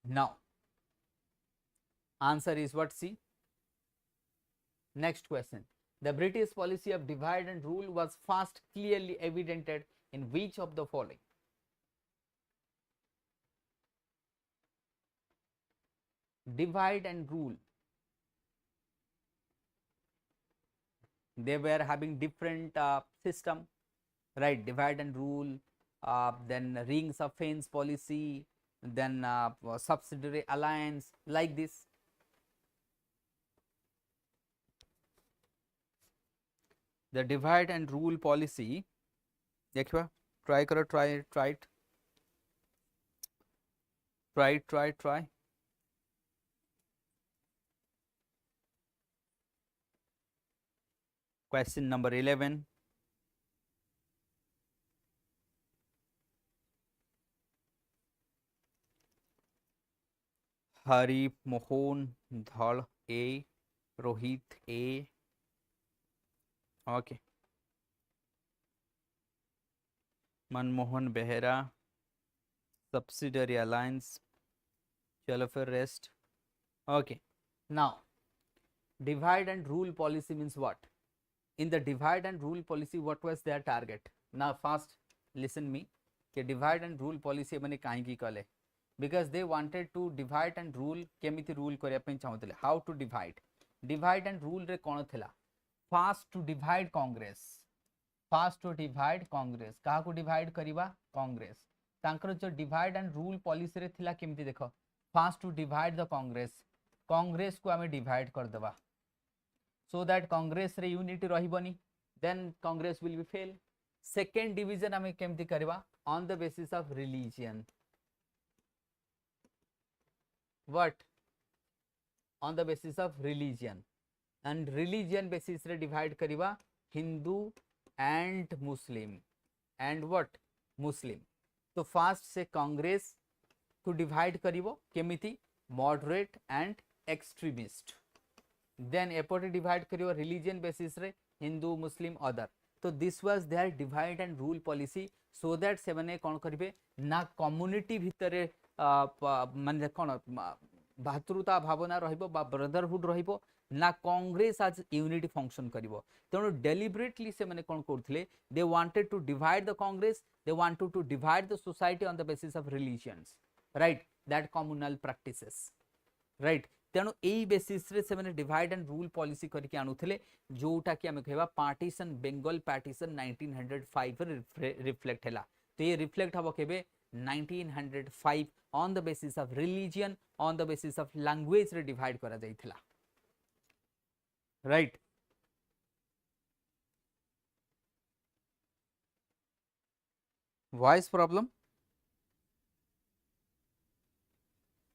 now answer is what C next question the British policy of divide and rule was first clearly evidented in which of the following divide and rule they were having different system right divide and rule then rings of fence policy then subsidiary alliance like this the divide and rule policy देखिबा try करो try question number 11 Hari Mohan Dhal A Rohit A okay Manmohan Behera subsidiary alliance chalo fir rest okay now divide and rule policy means what in the divide and rule policy what was their target now first listen me ke divide and rule policy mane kahi ki kale because they wanted to divide and rule kemiti rule kariya pai chahuthile how to divide and rule re kon thila first to divide congress kaha को divide करिबा कांग्रेस तांकर जो divide and rule policy रे थिला केमती देखो first to divide the Congress को आमे divide कर देबा so that कांग्रेस रे unity रहिबनी then congress will be fail second division आमे केमती करबा on the basis of religion what on the basis of religion and religion basis रे divide करिबा Hindu and muslim and what muslim तो first से कांग्रेस को divide करिवो केमिति मॉडरेट एंड एक्सट्रीमिस्ट देन एपोर्टे डिवाइड करिवो रिलीजन बेसिस रे हिंदू मुस्लिम अदर तो this was there divide and rule policy so that से माने कोन करिवे ना कम्युनिटी भितरे माने कोन भातृता भावना रहिबो बा ब्रदरहुड रहिबो ना कांग्रेस आज यूनिटी फंक्शन करिवो तेणु डेलिबरेटली से माने कोन करथिले they wanted to divide the Congress they wanted to divide the society on the basis of religions right that communal practices right तेणु एई बेसिस रे से माने डिवाइड एंड रूल पॉलिसी करके आनुथिले जोटा कि हमें कहबा पार्टीशन बेंगल पार्टीशन 1905 रे रिफ्लेक्ट हैला तो ये रिफ्लेक्ट हबो केबे 1905 on the basis of religion on the basis of language रे डिवाइड करा जाइथिला राइट वॉइस प्रॉब्लम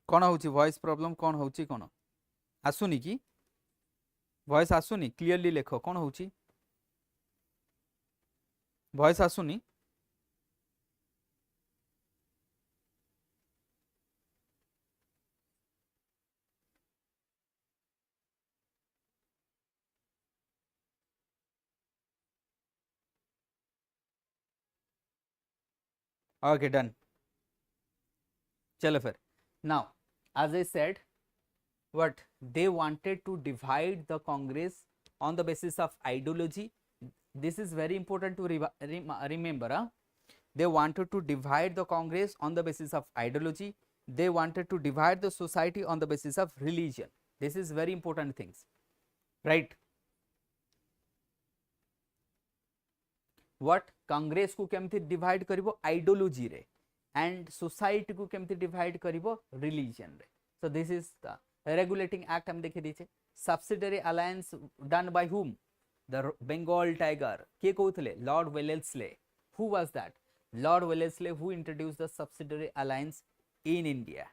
कौन होची वॉइस प्रॉब्लम कौन होची कौन आसुनी कि वॉइस आसुनी क्लियरली लेखो कौन होची वॉइस आसुनी Okay, done. चलो फिर. Now, as I said, what they wanted to divide the Congress on the basis of ideology. This is very important to remember. They wanted to divide the Congress on the basis of ideology. They wanted to divide the society on the basis of religion. This is very important things, right? What Congress को केमती divide करिवो ideology रे and society को केमती divide करिवो religion रे. So this is the regulating act हम देखे दीचे. Subsidiary alliance done by whom? The Bengal Tiger. के कहूଥିଲେ? Lord Wellesley. Who was that? Lord Wellesley, who introduced the subsidiary alliance in India.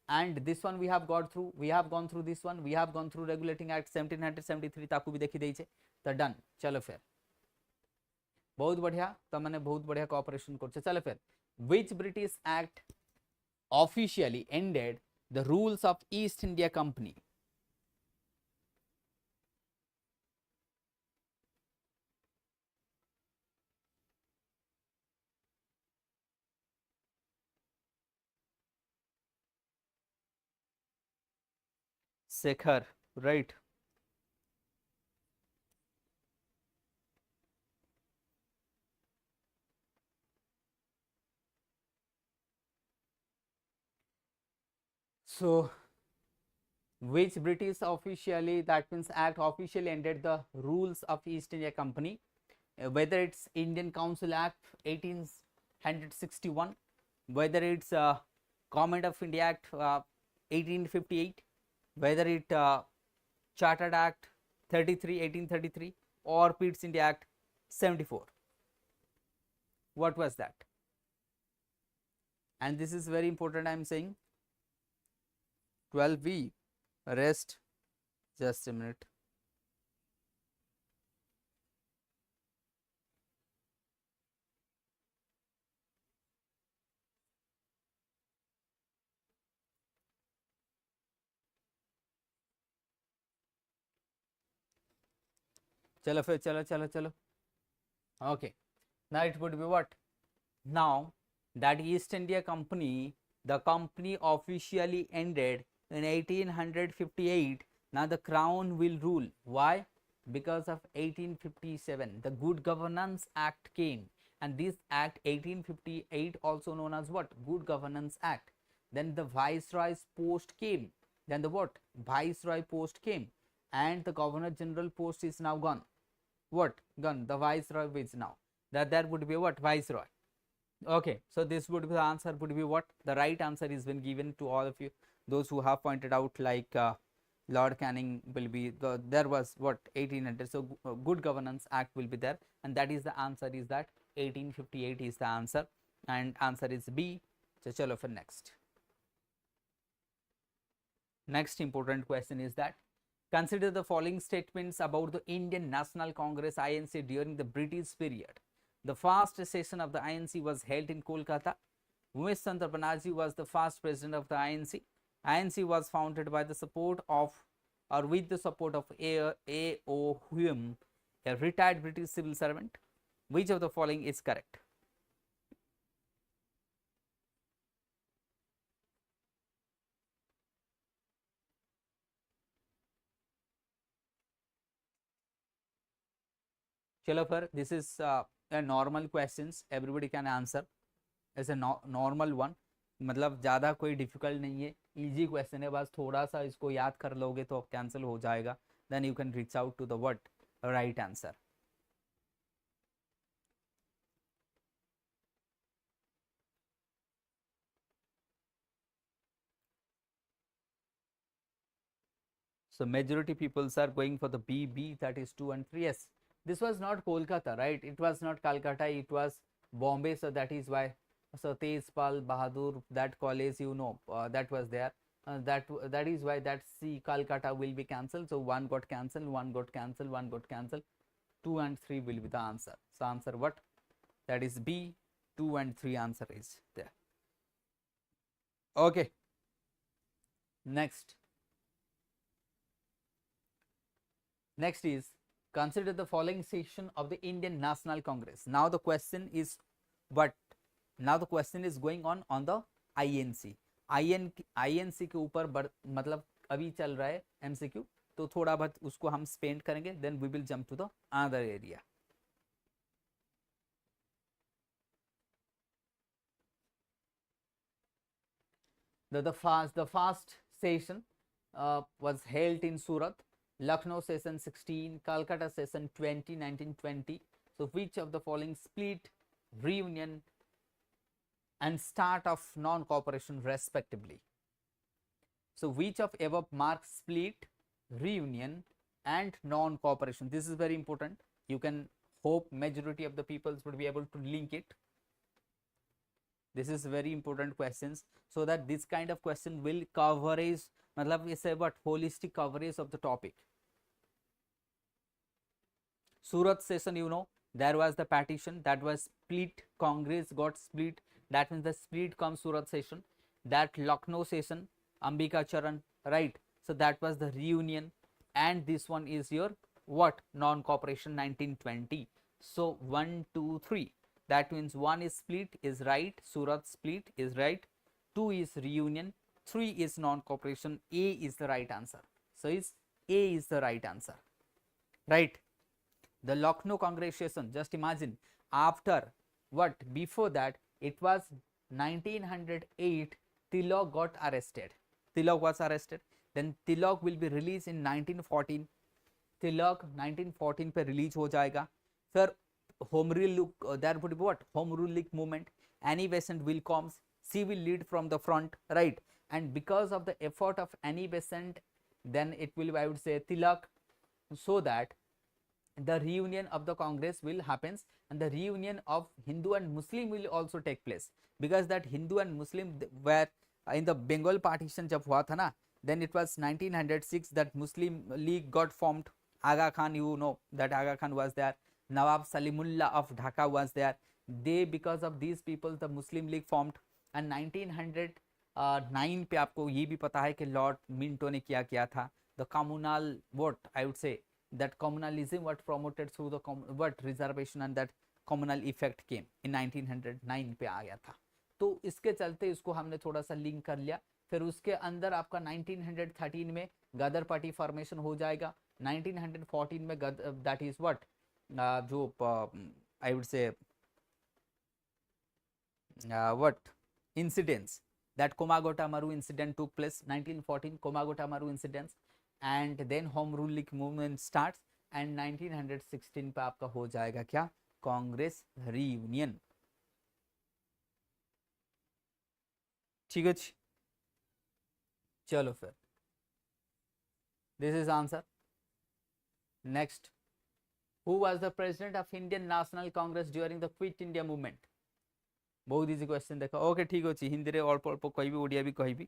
And this one we have got through. We have gone through this one. We have gone through regulating act 1773 ताकू भी देखी देइछे. तो done. चलो फिर. बहुत बढ़िया. तो मैंने बहुत बढ़िया कोऑपरेशन करछे. चलो फिर. Which British act officially ended the rules of East India Company? Shekhar, right? So, which British officially, that means act officially ended the rules of East India Company, whether it's Indian Council Act 1861, whether it's Government of India Act 1858, whether it Chartered Act 1833 or Pitt's India Act 74. What was that? And this is very important, I am saying. 12B, rest, just a minute. चलो फिर चलो. Okay, now it would be what? Now that East India Company, the company officially ended in 1858. Now the crown will rule. Why? Because of 1857, the Good Governance Act came, and this act 1858 also known as what? Good Governance Act. Then the Viceroy's post came. Then the what? Viceroy post came, and the Governor General post is now gone. What? Gone. The Viceroy is now. That would be what? Viceroy. Okay, so this would be the answer would be what? The right answer is been given to all of you. Those who have pointed out like Lord Canning will be there was what 1800. So Good Governance Act will be there, and that is the answer is that 1858 is the answer, and answer is B. So chalo for next. Next important question is that consider the following statements about the Indian National Congress INC during the British period. The first session of the INC was held in Kolkata. Umesh Chandra Banerjee was the first president of the INC. INC was founded by the support of or with the support of A.O. Hume, a retired British civil servant. Which of the following is correct? Chalo fir, this is a normal questions, everybody can answer. It's a normal one. मतलब ज़्यादा कोई difficult नहीं है, easy question है, बस थोड़ा सा इसको याद कर लोगे तो कैंसिल हो जाएगा. Then you can reach out to the what right answer. So majority people are going for the B, that is 2 and 3. Yes, this was not Kolkata, right? It was not Calcutta, it was Bombay. So that is why. So Tezpal Bahadur, that college, you know, that was there. That is why that C Calcutta will be cancelled. So one got cancelled, one got cancelled, one got cancelled. 2 and 3 will be the answer. So answer what? That is B. 2 and 3 answer is there. Okay. Next. Next is consider the following section of the Indian National Congress. Now the question is what? Now the question is going on the INC. INC के ऊपर मतलब अभी चल रहा है MCQ, तो थोड़ा बहुत उसको हम स्पेंड करेंगे, then we will jump to the other area. The first session was held in Surat, Lucknow session 16, Calcutta session 20, 1920. So which of the following split, reunion and start of non-cooperation respectively? So which of above marks split, reunion and non-cooperation? This is very important. You can hope majority of the peoples would be able to link it. This is very important questions, so that this kind of question will coverage, matlab we say what, holistic coverage of the topic. Surat session, you know, there was the partition, that was split, Congress got split, that means the split comes Surat session. That Lucknow session, Ambika Charan, right? So that was the reunion, and this one is your what, non-cooperation 1920. So 1, 2, 3. That means 1 is split is right, Surat split is right, 2 is reunion, 3 is non-cooperation. A is the right answer. So is A is the right answer, right? The Lucknow congregation, just imagine, after what, before that it was 1908, Tilak got arrested. Tilak was arrested, then Tilak will be released in 1914. Tilak 1914 पे release हो जाएगा. फिर home rule, there would be what, home rule league movement, Annie Besant will comes, she will lead from the front, right? And because of the effort of Annie Besant, then it will be, I would say, Tilak, so that the reunion of the Congress will happens, and the reunion of Hindu and Muslim will also take place, because that Hindu and Muslim were in the Bengal partition jab hua tha na, then it was 1906 that Muslim League got formed. Aga Khan, you know that Aga Khan was there, Nawab Salimullah of Dhaka was there. They, because of these people, the Muslim League formed. And 1909 पे आपको ये भी पता है कि Lord Minto ने क्या था, the communal, what I would say, that communalism what promoted through the what reservation, and that communal effect came in 1909 पे आ गया था. तो इसके चलते इसको हमने थोड़ा सा लिंक कर लिया. फिर उसके अंदर आपका 1913 में गदर पार्टी फॉर्मेशन हो जाएगा. 1914 में दैट इज व्हाट, जो आई वुड से what incidents, that Komagota Maru incident took place 1914, Komagota Maru incidents, and then home rule league movement starts, and 1916 पे आपका हो जाएगा क्या, कांग्रेस रीयूनियन. ठीक है, चलो फिर this is answer. Next, who was the president of Indian National Congress during the Quit India movement? बहुत इजी क्वेश्चन देखो. ओके ठीक अच्छे, हिंदी रे अल्प अल्प कहबी, ओडिया भी कहबी.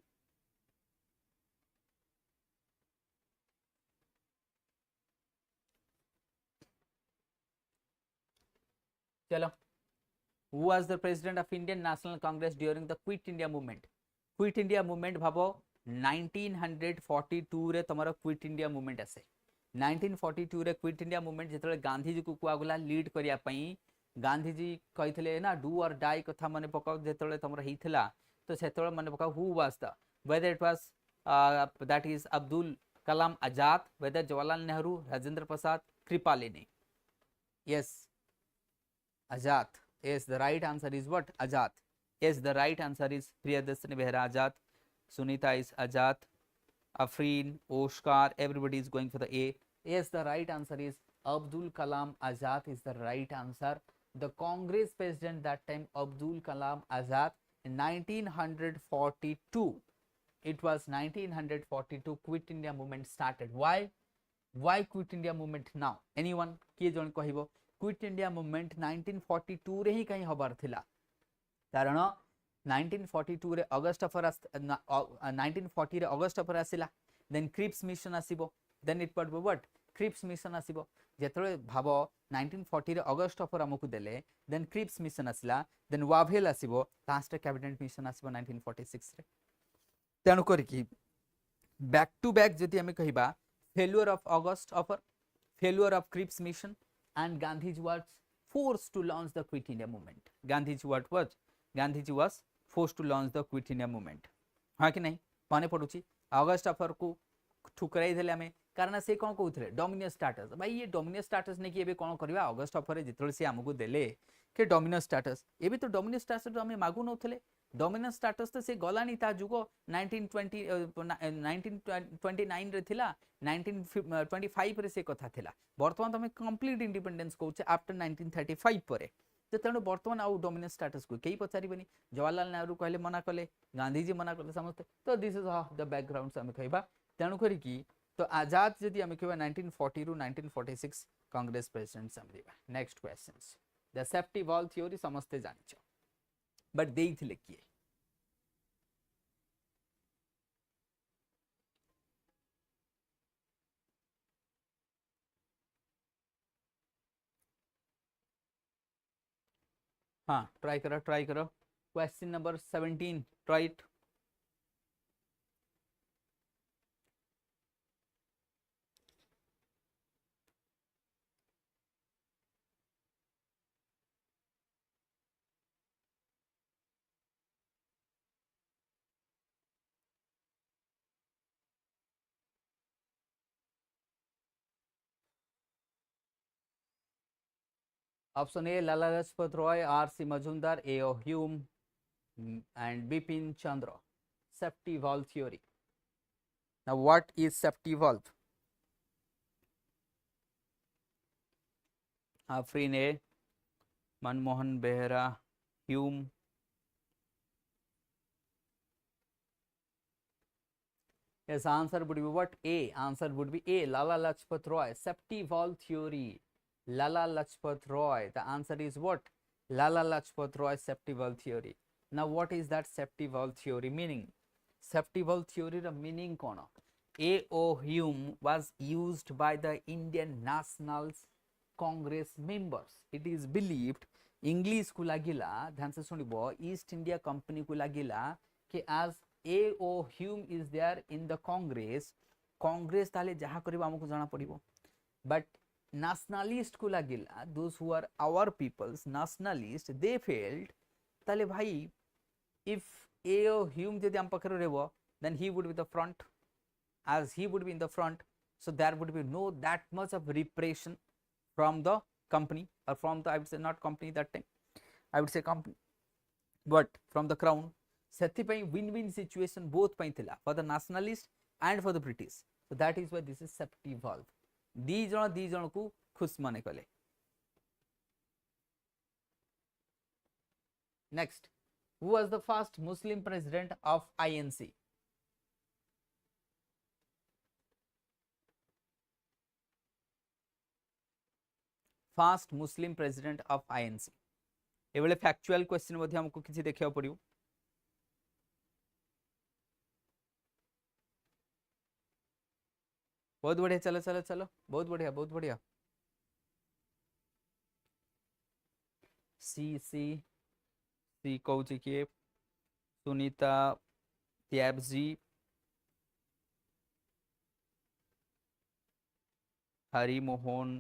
चलो, who was the president of Indian National Congress during the Quit India movement? Quit India movement भाबो 1942 रे तमरा क्विट इंडिया मूवमेंट आसे. 1942 रे quit India movement जेतले Gandhi ji को कुआगला लीड करिया पई, गांधी जी कहिथिले ना डू और डाई कथा माने पकाओ, जेतले तमरा हिथला तो सेतले माने पकाओ who was the, whether it was that is Abdul Kalam Azad, whether Jawaharlal Nehru, Rajendra Prasad, Kripalani. yes, Azad. yes, the right answer is what, Azad. yes, the right answer is Priyadashini Behra Azad, Sunita is Azad, Afreen, Oscar, everybody is going for the A. yes, the right answer is Abdul Kalam Azad is the right answer. The Congress president that time, Abdul Kalam Azad, in 1942. It was 1942 Quit India movement started. Why Quit India movement now? Anyone? किए जन कहिबो quit India movement 1942 रे ही कहीं हबार थिला, कारण 1942 रे अगस्त पर 1940 रे अगस्त पर आसिला. देन क्रिप्स मिशन आसीबो, देन इट पड़बो व्हाट, क्रिप्स मिशन आसीबो. जेतले भाबो 1940 रे अगस्त पर हमकु देले, देन क्रिप्स मिशन आसिला, देन वाभेल आसीबो, लास्ट कैबिनेट मिशन आसीबो 1946 रे. तेनु करकी बैक टू बैक जति हमें कहिबा, failure of August offer, failure of Cripps mission, and Gandhiji was forced to launch the Quit India movement. Gandhiji what was? Gandhiji was forced to launch the Quit India movement. हाँ कि नहीं मन पड़ुची August offer को ठुकराई देले आमे कारण से कौन कहते डोमिनियस स्टाटस भाई ये डोमिनियस स्टाटस नहीं कि कौन करवा अगस्ट अफर जिते से आमको देले कि डोमिनियस स्टाटस ये तो डोमिनियस स्टाटस आम मागु नौले डोमिनियस स्टाटस तो से गलानी ता जुग 1929 रे थिला 1925 रे से कथा थिला वर्तमान तमे कंप्लीट इंडिपेंडेंस कहूचे आफ्टर 1935 परे तो तेणु बर्तमान आउ डोमिनेंस स्टाटस को कई पचारे जवाहरलाल नेहरू कहले मना कले गांधीजी मना कले समस्त तो दिस इज द बैकग्राउंड आम कहवा तेणु करी तो आजाद जदि आम कह 1940 रु 1946 कांग्रेस प्रेसिडेंट समझा next questions the safety wall theory समस्ते जानिछ बट देइथिले किए हाँ ट्राई करो question number 17 try it option A Lala Lajpat Rai R C Majumdar A O Hume and Bipin Chandra. Safety valve theory. Now what is safety valve? Afrin A, Manmohan Behra, Hume. Yes, answer would be what? A. Answer would be A. Lala Lajpat Roy. Safety valve theory. Lala Lajpat Roy. The answer is what? Lala Lajpat Roy safety valve theory. Now what is that safety valve theory meaning? Safety valve theory the meaning kono A.O. Hume was used by the Indian National Congress members. It is believed English को लागिला ध्यान से सुनिबो East India Company को लागिला कि as A.O. Hume is there in the Congress ताले जहाँ करिबो हमको जाना पड़िबो but nationalist को लागिला those who are our peoples nationalist they felt ताले भाई if A.O. Hume जदि आम पाखरे रहबो then he would be the front as he would be in the front so there would be no that much of repression from the company or from the I would say not company that time I would say company but from the crown सेथि पई win-win situation both पई थिला for the nationalist and for the British so that is why this is safety valve दी जण को खुश माने कले next who was the first Muslim president of INC first Muslim president of INC ए बेले factual question मध्ये हमको किछि देखियो पड़ियो बहुत बढ़िया चलो बहुत बढ़िया सी कहूँ किए सुनीता त्याबजी हरिमोहन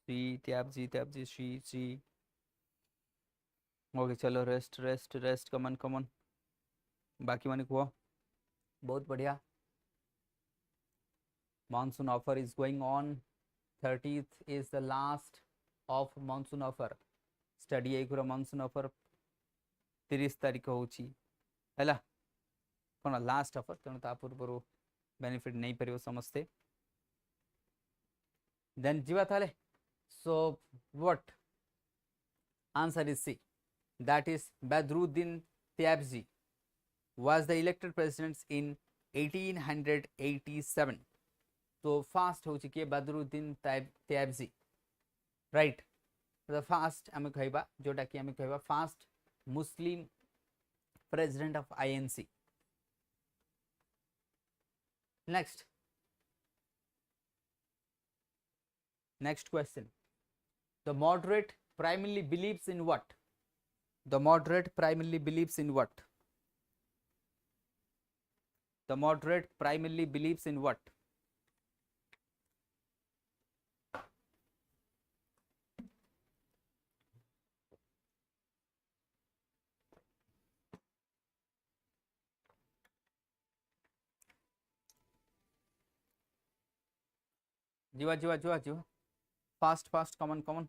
सी त्याबजी सी ओके चलो रेस्ट कमन बाकी माने कुह बहुत बढ़िया monsoon offer is going on 30th is the last of monsoon offer StudyIQ row monsoon offer 30 तारिख होची हैला कोन लास्ट ऑफर तेणु ता पूर्व बेनिफिट नहीं परियो समस्ते देन जीवा थाले so what answer is C that is Badruddin Tyabzi was the elected president in 1887 तो फास्ट हो चुकी है Badruddin Tyabji right the fast आम कहबा जोटा कि आम कहबा fast Muslim president of INC next question the moderate primarily believes in what the moderate primarily believes in what the moderate primarily believes in what जीवा fast fast common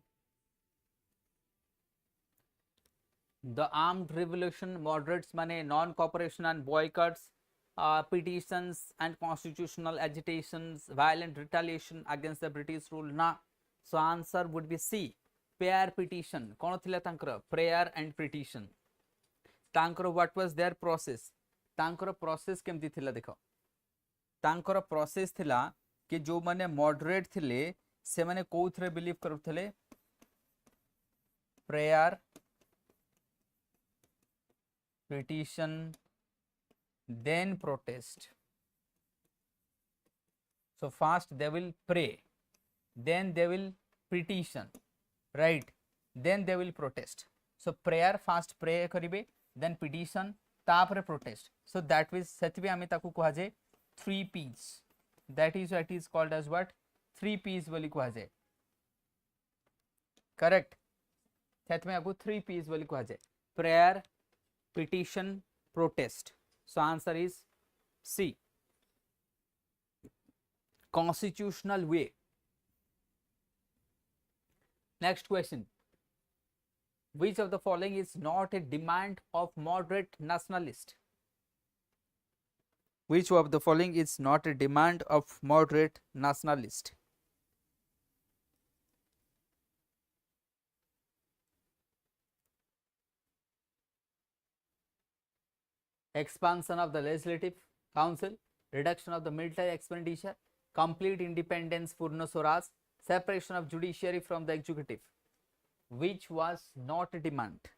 the armed revolution moderates माने non cooperation and boycotts, petitions and constitutional agitations, violent retaliation against the British rule ना. So answer would be C, prayer petition. कौन थिला तांकर prayer and petition तांकर what was their process तांकर process केमती थिला देखो तांकर process थिला कि जो माने moderate थिले से माने कोउथरे believe करुथले prayer petition then protest. So first they will pray, then they will petition, right, then they will protest. So prayer first pray करिवे, then petition, तापरे protest. So that means सेतबे आमे ताकू कहा जाए 3 P's. That is what is called as what 3 P's बोली कहा जाए. Correct. सेतबे आकू 3 P's बोली कहा जाए. Prayer, petition, protest. So answer is C, constitutional way. Next question, which of the following is not a demand of moderate nationalist? Which of the following is not a demand of moderate nationalist? Expansion of the legislative council, reduction of the military expenditure, complete independence, Purna Swaraj, separation of judiciary from the executive. Which was not a demand?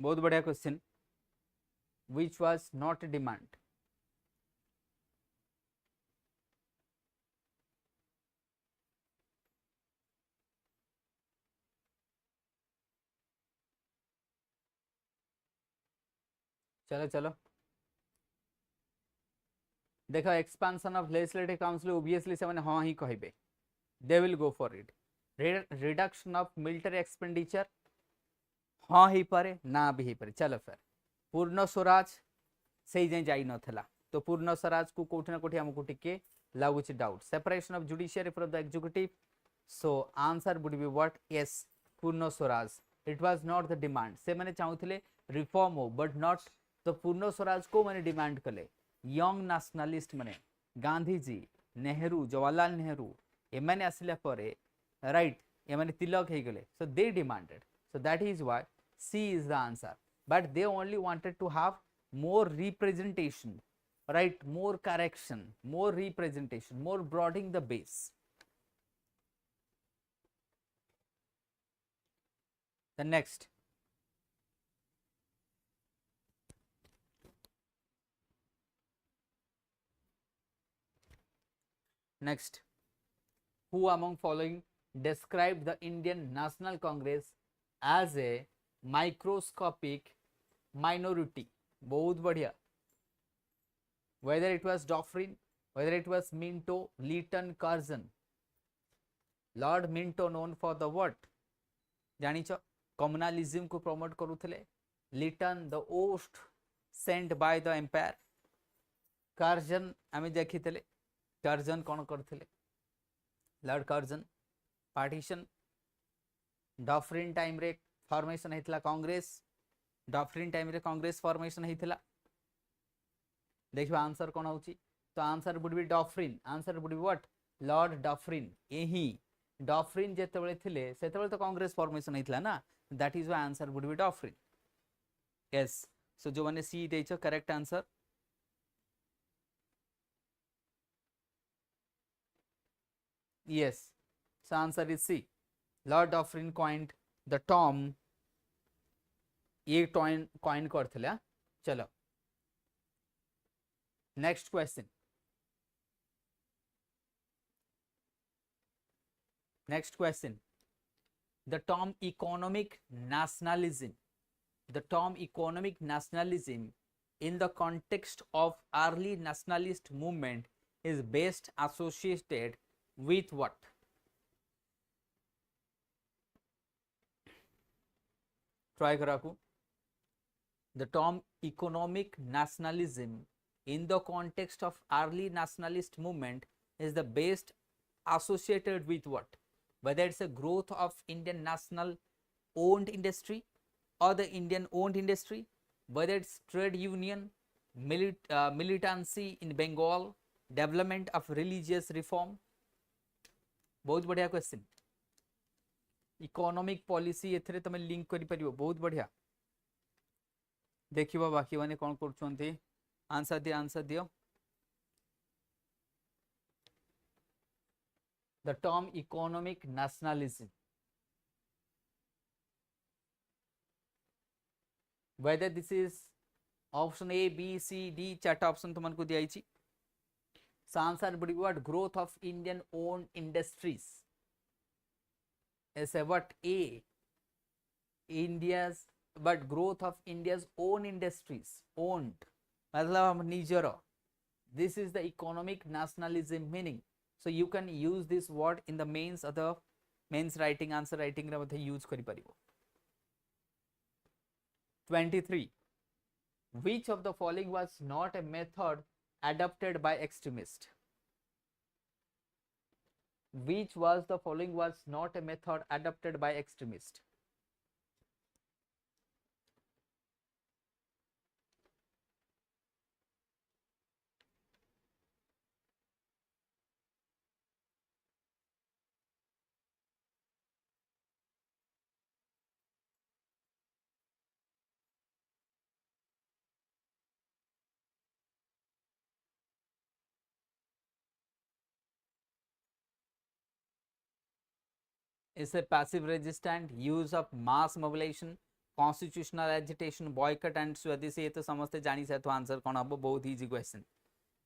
बहुत बढ़िया question. Which was not a demand? चलो चलो देखो, expansion of legislative council obviously से माने हाँ ही कहबे, they will go for it. Reduction of military expenditure हाँ ही पारे ना भी ही पारे. चलो फिर पूर्ण स्वराज से जाए जाई नथला, तो पूर्ण स्वराज को कोठी ना कोठी हमको टिके लागुच doubt. Separation of judiciary from the executive, so answer would be what? Yes, Purna Swaraj. It was not the demand. से माने चाहुथिले रिफॉर्म हो बट नॉट. तो पूर्ण स्वराज को माने डिमांड कले यंग नेशनलिस्ट माने गांधी जी, नेहरू, जवाहरलाल नेहरू एमाने आसिला परे, राइट, एमाने तिलक हे गले. So they demanded. So that is why C is the answer. But they only wanted to have more representation, right? More correction, more representation, more broadening the base. The next, who among following described the Indian National Congress as a microscopic minority? बहुत बढ़िया. Whether it was Dufferin, whether it was Minto, Lytton, Curzon. Lord Minto known for the what? जानिच communalism को promote करूथले. Lytton the oath sent by the empire. Curzon आमे देखितले. Curzon कोन करथले? Lord Curzon पार्टीशन. डफरिन टाइम रे formation हेतला कांग्रेस. डफरिन टाइम रे कांग्रेस फॉर्मेशन हेतला. देखिबा आंसर कोन होची? तो answer would be Dufferin. Answer would be what? Lord Dufferin. एही डफरिन जेतेबेले थिले सेतेबेले तो कांग्रेस फॉर्मेशन हेतला ना. That is why answer would be Dufferin. Yes, सो जो माने सी देइछो correct answer. Yes, so answer is C. Lord Dufferin coined the term. ये coin करथिले. चलो next question. Next question, the term economic nationalism, the term economic nationalism in the context of early nationalist movement is best associated with what? Try कराku. The term economic nationalism in the context of early nationalist movement is the best associated with what? Whether it's a growth of Indian national owned industry or the Indian owned industry, whether it's trade union, militancy in Bengal, development of religious reform. बहुत बढ़िया question. Economic policy एथरे तमे link करि परिबो. बहुत बढ़िया. देखिबा बाकी माने कोन करछन्ती. Answer दियो. The term economic nationalism, whether this is option A, B, C, D, chat option तुमको दिया इची. So answer would be what? Growth of Indian owned industries. Is a what? A. India's, but growth of India's own industries. Owned. मतलब निजरो. This is the economic nationalism meaning. So you can use this word in the mains or the mains writing, answer writing रे मध्य use करि परिबो. 23. Which of the following was not a method adopted by extremists? Which was the following was not a method adopted by extremists? Is a passive resistance, use of mass mobilization, constitutional agitation, boycott and स्वदेशी. ये तो समझते जानी से तो answer कौन अब बहुत इजी क्वेश्चन.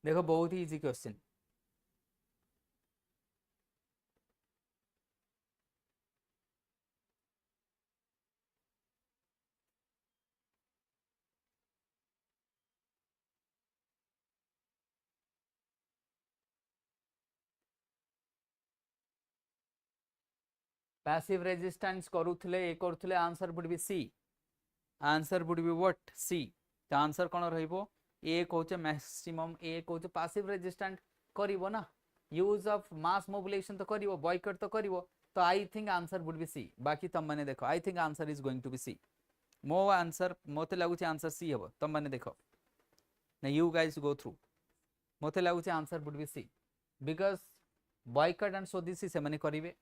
देखो बहुत ही इजी क्वेश्चन. passive resistance करूथले ए करूथले. Answer would be C. Answer would be what? C. तो आंसर कौन रहिबो? ए कहूचे मैक्सिमम, ए कहूचे passive resistance करिवो ना. यूज ऑफ मास मोबिलाइजेशन तो करिवो, बॉयकॉट तो करिवो. तो I think answer would be C. बाकी तुम मैंने देखो. I think answer is going to be C. मो आंसर मते लागुचे आंसर सी हबो. तुम मैंने देखो ना. You guys go through. मते लागुचे answer would be C because boycott and swadeshi से माने करिवे.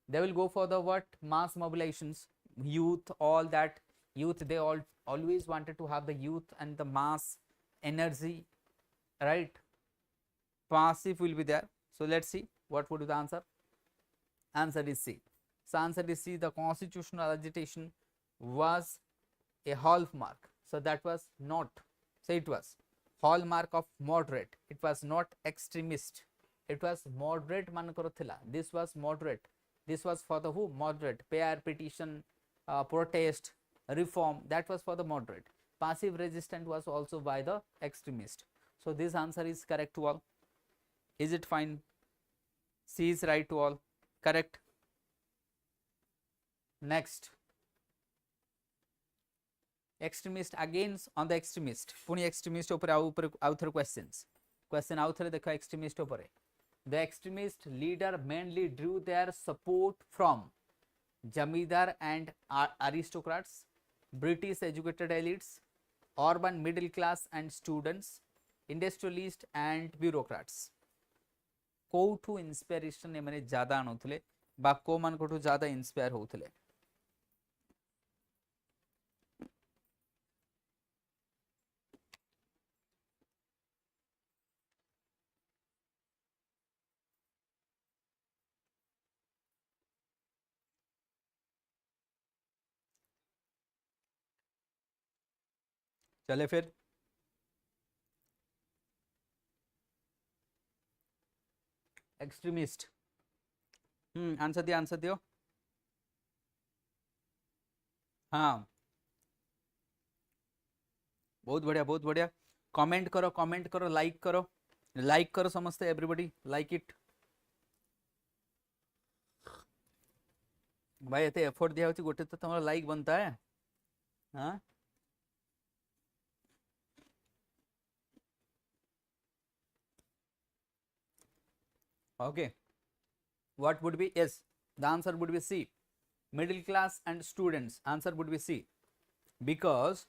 They will go for the what? Mass mobilizations, youth, all that. Youth, they all always wanted to have the youth and the mass energy, right? Passive will be there. So let's see what would be the answer. Answer is C. So answer is C. The constitutional agitation was a hallmark. So that was not. So it was hallmark of moderate. It was not extremist. It was moderate manakar thila. This was moderate. This was for the who? Moderate. Pair petition, protest, reform. That was for the moderate. Passive resistance was also by the extremist. So this answer is correct to all. Is it fine? C is right to all. Correct. Next. Extremist against on the extremist. पुनी extremist ऊपर आउथर questions. Question आउथर देखो extremist ऊपर. The extremist leader mainly drew their support from Jamidar and aristocrats, British educated elites, urban middle class and students, industrialists and bureaucrats. कोठू inspiration एमाने ज्यादा आनुथले बा को मान कोठू ज्यादा इंस्पायर होथले. चले फिर. एक्सट्रीमिस्ट. आंसर दियो. हाँ बहुत बढ़िया कमेंट करो लाइक करो. लाइक करो समस्ते, एवरीबॉडी लाइक इट भाई, एते एफर्ट दिया होची गोटे तो तुम्हारा लाइक बनता है। हाँ okay, what would be? Yes, the answer would be C, middle class and students, answer would be C, because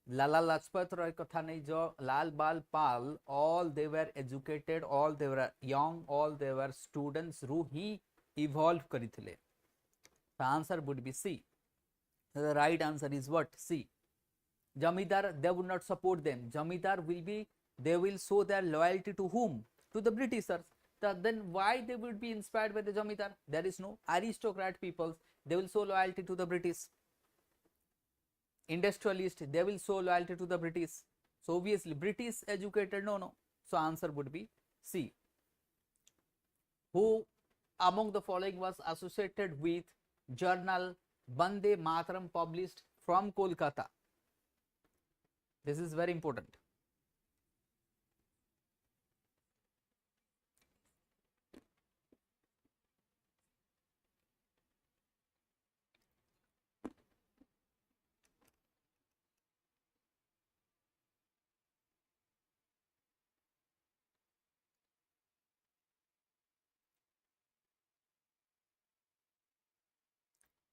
Lala Lajpat Rai कथा नहीं, जो लाल बाल पाल, all they were educated, all they were young, all they were students रू ही evolve करिथिले। the answer would be C, the right answer is what? C. Jamidar, they would not support them. Jamidar will be, they will show their loyalty to whom? To the Britishers. Then why they would be inspired by the Jamidar? There is no aristocrat peoples, they will show loyalty to the British. Industrialist, they will show loyalty to the British. So obviously British educated, no. So answer would be C. Who among the following was associated with journal Bande Mataram published from Kolkata? This is very important.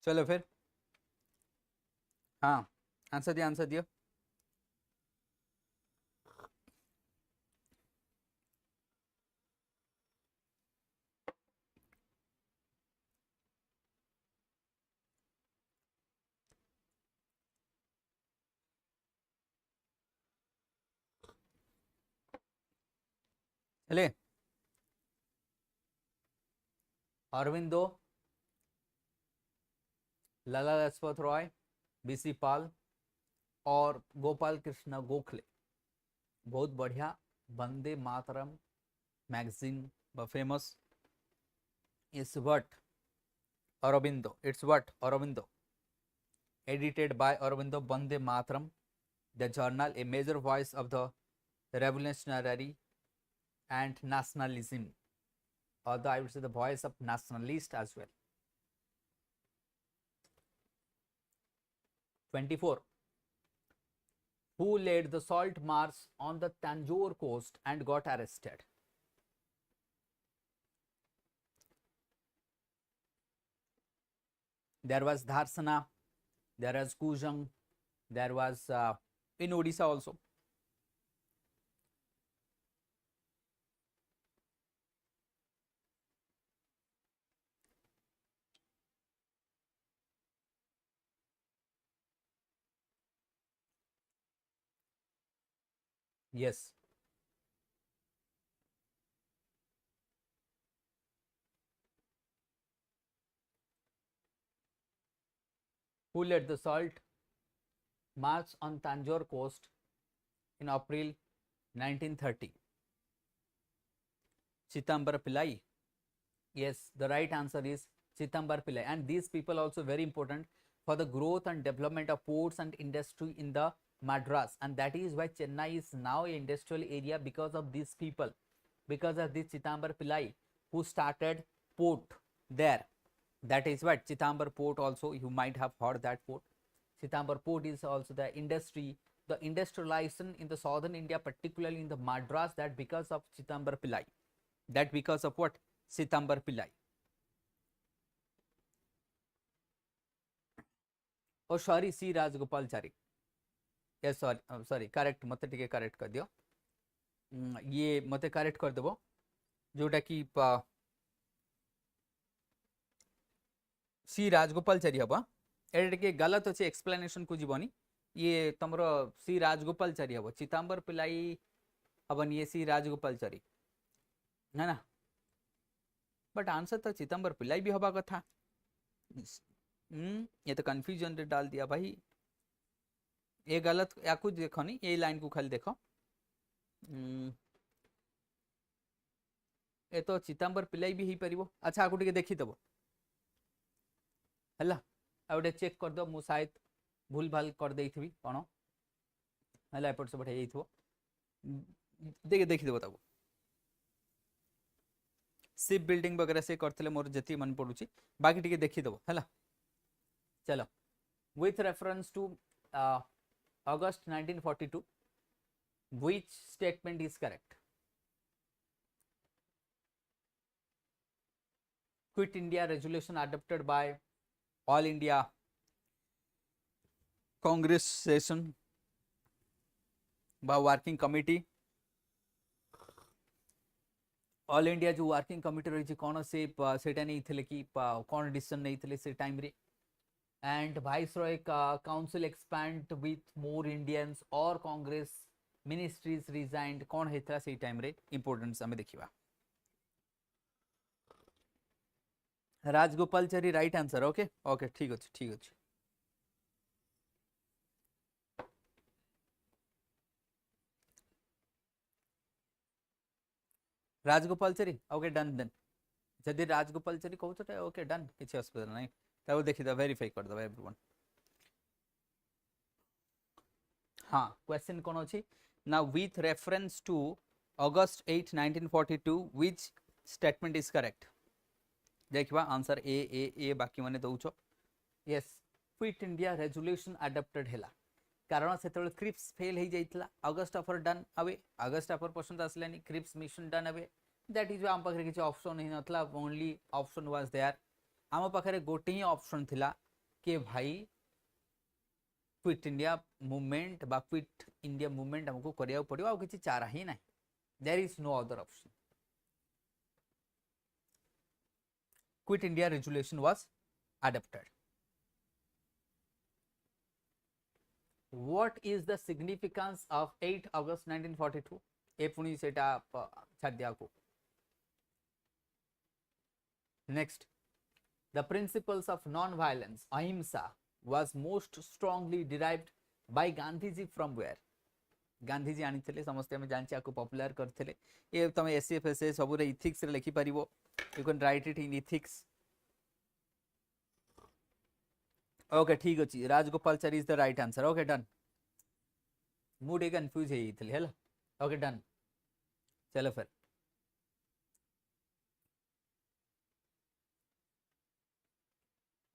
चलो फिर, हाँ answer दिया, answer दिया। चले, अरविंदो, लाला लाजपत रॉय, बीसी पाल और गोपाल कृष्ण गोखले, बहुत बढ़िया Vande Mataram magazine famous is what? Aurobindo. It's what? Aurobindo. Edited by Aurobindo, Vande Mataram, the journal, a major voice of the revolutionary and nationalism, or I would say the voice of nationalist as well. 24. Who led the salt march on the Tanjore coast and got arrested? There was Dharsana, there was Kujang, there was in Odisha also. Yes. Who led the salt march on Tanjore coast in April 1930? Chittambar Pillai. Yes, the right answer is Chittambar Pillai. And these people also very important for the growth and development of ports and industry in the Madras, and that is why Chennai is now an industrial area because of these people, because of this Chittambar Pillai who started port there. That is what Chittambar port also, you might have heard that port. Chittambar port is also the industry, the industrialization in the southern India, particularly in the Madras, that because of Chittambar Pillai. That because of what? Chittambar Pillai. Oh sorry, C Rajagopalachari. Yes, sorry, correct मत टिके correct कर दियो, ये मत correct कर देबो जोटा कि सी राजगोपालचारी हबा, एटा टिके गलत अछि, एक्सप्लेनेशन को जीवनी, ये तमरो सी राजगोपालचारी हबो, चितांबर पिलाई हबन, ये सी राजगोपालचारी है ना, बट आंसर तो चितांबर पिलाई भी हबा कथा। ये तो कंफ्यूजन रे डाल दिया भाई, ये गलत या कुछ देखो नहीं, ये लाइन को खाली देखो, ये तो चितांबर पिलाई भी ही परिबो। अच्छा आकु टिके देखि देबो हला, आ गोटे चेक कर दो, मु शायद भूल भाल कर देइथिबी कोन हला, एपट से बठे जाइथबो, देखि देखि देबो ताको। शिप बिल्डिंग वगैरह से करथिले मोर जति मन पडुची बाकी टिके देखि दबो हला चलो with reference to August 1942 which statement is correct? Quit India resolution adopted by All India Congress session by working committee all India जो वर्किंग कमिटी रही कौन से सेटा नहीं थे कि कौन डिसीजन नहीं थे से टाइम रे and vice Roy council expand with more Indians और कांग्रेस मिनिस्ट्रीज रिजाइंड कौन होता से टाइम रे इंपोर्टेंस हमें देखिबा Rajagopalachari right answer okay okay ठीक अच्छे ठीक अच्छे राजगोपालचारी ओके डन देन जदि राजगोपालचारी कहते ओके डन किसी असुविधा नहीं तब देखी वेरीफाई कर दबा एवरीवन हाँ क्वेश्चन कौन अच्छी ना with reference to August 8 1942 which statement is correct देखिबा आंसर ए बाकी माने दउछो yes quit India resolution adopted हैला कारण सेतବେଳେ क्रिप्स फेल हो जाइतला August offer done away August offer पसंद आसलानी Cripps mission done away that is आम पाखरे किछि ऑप्शन ही नथला ओनली ऑप्शन वाज देयर आम पाखरे गोटे ही ऑप्शन थिला के भाई क्विट इंडिया मूवमेंट बा क्विट इंडिया मूवमेंट हमको करिया पड़ियो आ किछि चारा ही नाही there is no other option quit India resolution was adopted. What is the significance of 8 August 1942? ए पुणी सेटा छाड़ दिया को next the principles of non violence ahimsa was most strongly derived by Gandhiji from where? Gandhiji आनी समस्ते हमें जानचे आपको पॉपुलर करते ये तुम एसएफएसए सब इथिक्स रे लिखि परिबो you can write it in ethics okay ठीक अछि Rajagopalachari is the right answer okay done mood confuse है हेला ओके डन चलो फिर